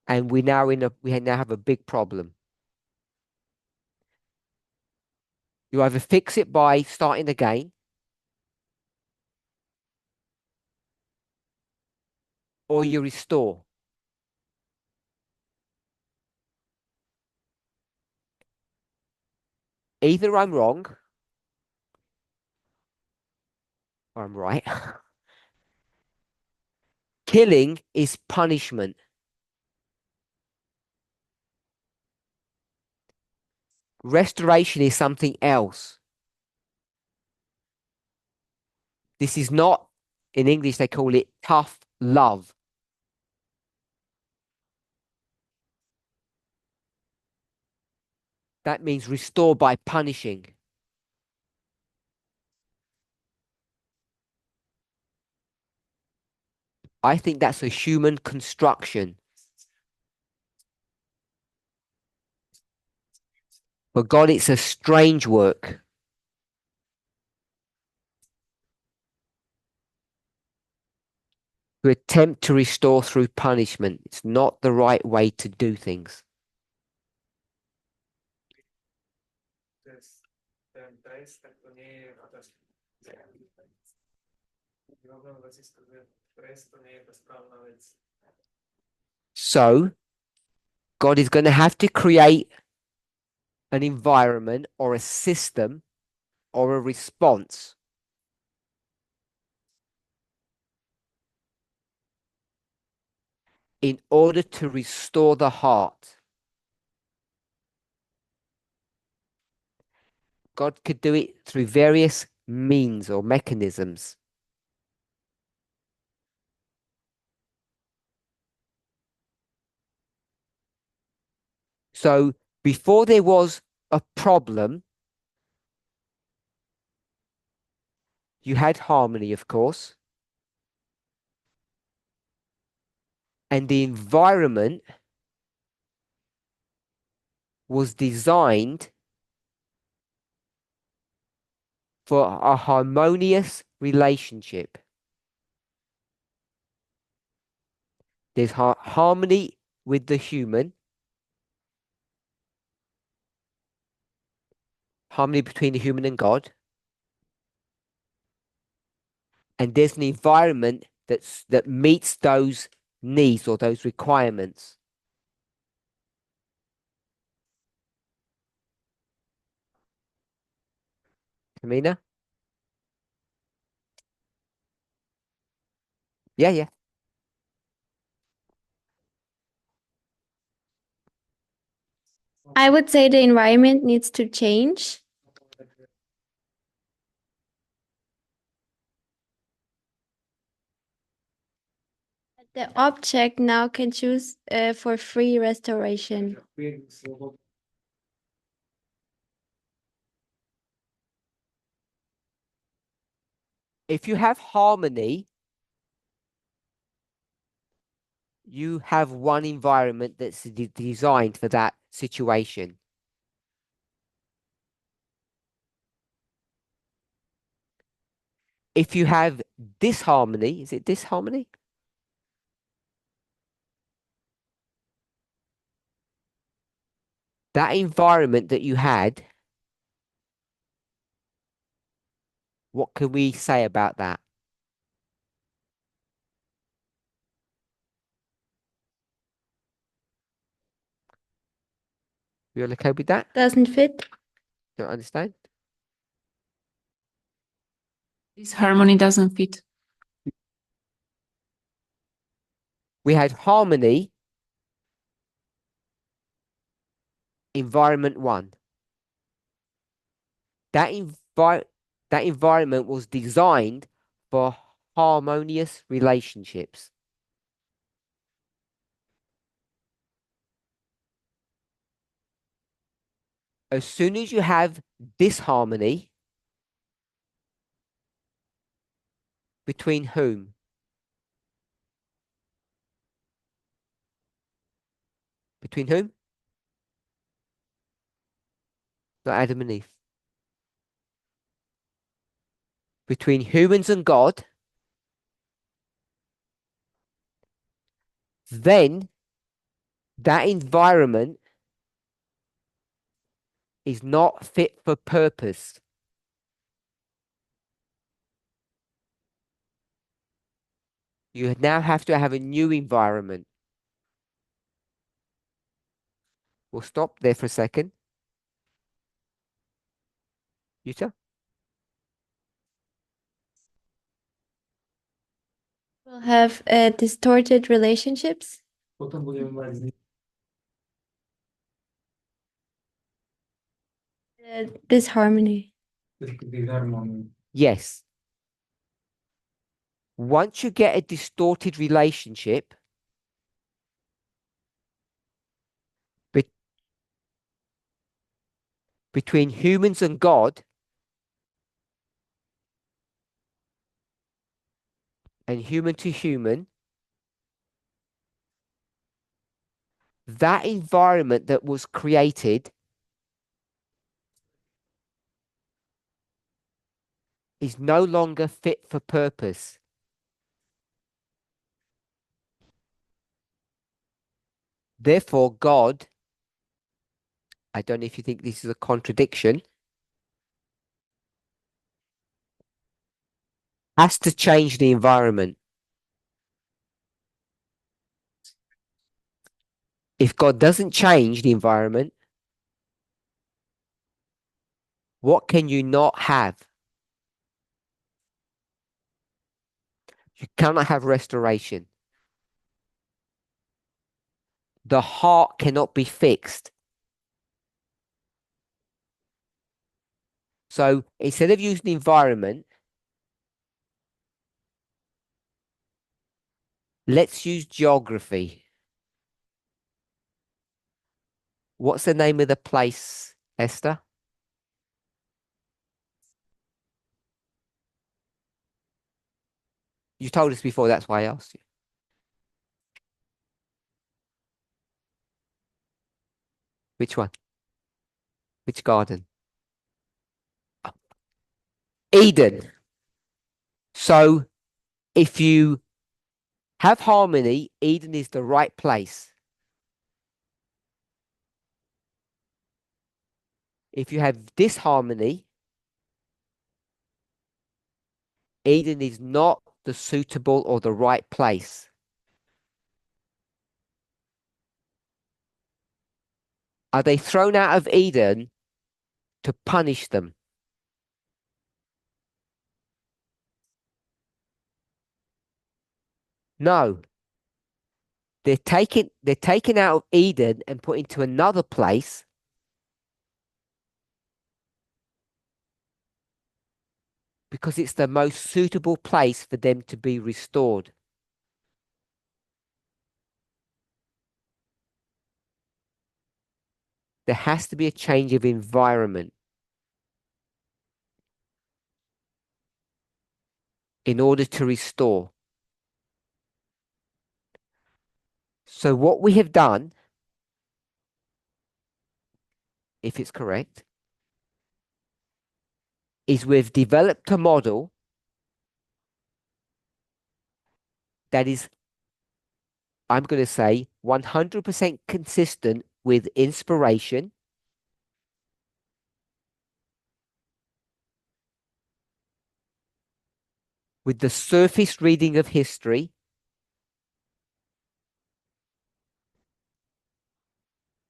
and we now have a big problem. You either fix it by starting again, or you restore. Either I'm wrong or I'm right. Killing is punishment. Restoration is something else. This is not, in English, they call it tough love. That means restore by punishing. I think that's a human construction. For God, it's a strange work. To attempt to restore through punishment. It's not the right way to do things. So, God is going to have to create an environment or a system or a response in order to restore the heart. God could do it through various means or mechanisms. So before there was a problem, you had harmony, of course. And the environment was designed for a harmonious relationship. There's harmony with the human, harmony between the human and God. And there's an environment that meets those needs or those requirements. Tamina? Yeah. I would say the environment needs to change. The object now can choose for free restoration. If you have harmony, you have one environment that's designed for that situation. If you have disharmony, is it disharmony? That environment that you had, what can we say about that? You all okay with that? Doesn't fit. Don't understand? This harmony doesn't fit. We had harmony, environment one. That environment was designed for harmonious relationships. As soon as you have disharmony, between whom? Between whom? Not Adam and Eve. Between humans and God, then that environment is not fit for purpose. You now have to have a new environment. We'll stop there for a second. Yuta? We'll have distorted relationships. Disharmony. Yes. Once you get a distorted relationship between humans and God, and human to human, that environment that was created is no longer fit for purpose. Therefore, God, I don't know if you think this is a contradiction, has to change the environment. If God doesn't change the environment, what can you not have? You cannot have restoration. The heart cannot be fixed. So instead of using the environment, let's use geography. What's the name of the place, Esther? You told us before, that's why I asked you. Which one? Which garden? Oh, Eden. So if you have harmony, Eden is the right place. If you have disharmony, Eden is not the suitable or the right place. Are they thrown out of Eden to punish them? No. They're taken out of Eden and put into another place because it's the most suitable place for them to be restored. There has to be a change of environment in order to restore. So what we have done, if it's correct, is we've developed a model that is, I'm going to say, 100% consistent with inspiration, with the surface reading of history,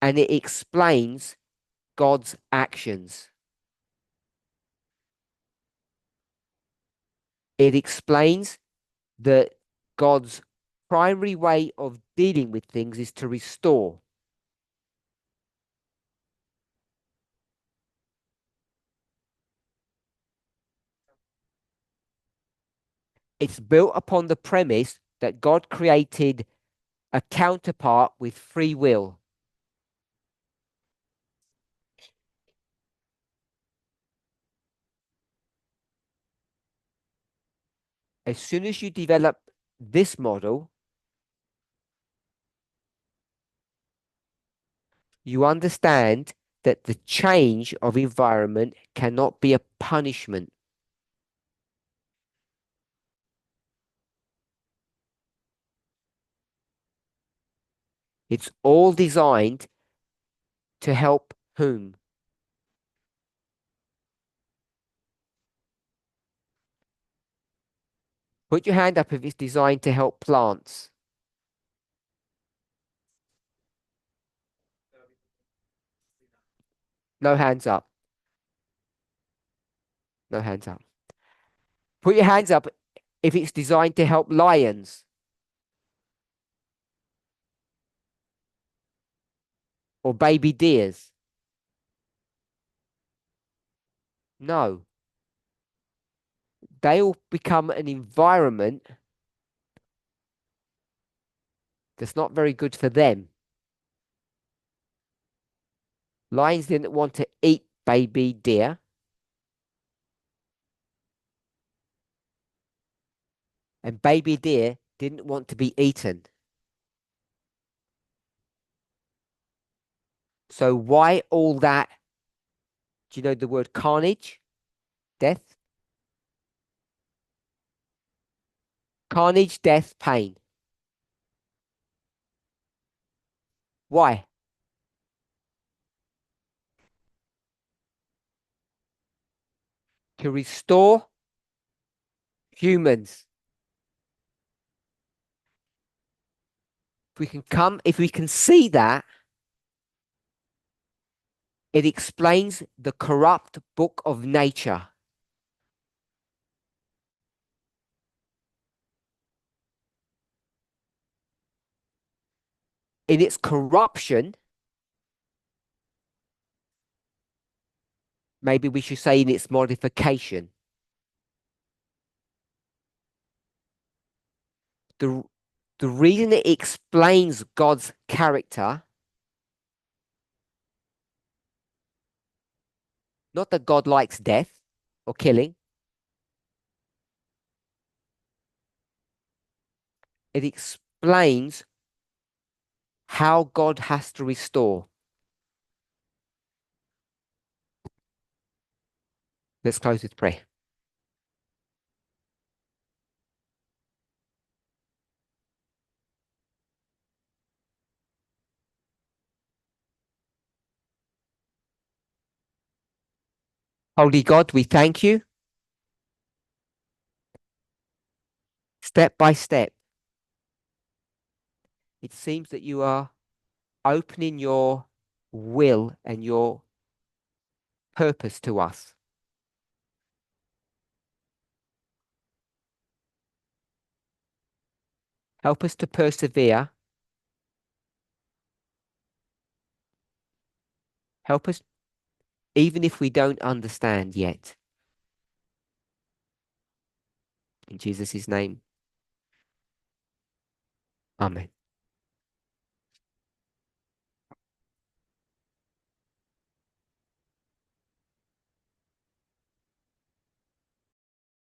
and it explains God's actions. It explains that God's primary way of dealing with things is to restore. It's built upon the premise that God created a counterpart with free will. As soon as you develop this model, you understand that the change of environment cannot be a punishment. It's all designed to help whom? Put your hand up if it's designed to help plants. No hands up. No hands up. Put your hands up if it's designed to help lions or baby deers. No. They all become an environment that's not very good for them. Lions didn't want to eat baby deer. And baby deer didn't want to be eaten. So why all that? Do you know the word carnage? Death? Carnage, death, pain. Why? To restore humans. If we can see that, it explains the corrupt book of nature. In its corruption, maybe we should say in its modification. The reason it explains God's character, not that God likes death or killing, it explains how God has to restore. Let's close with prayer. Holy God, we thank you. Step by step, it seems that you are opening your will and your purpose to us. Help us to persevere. Help us even if we don't understand yet. In Jesus' name, amen.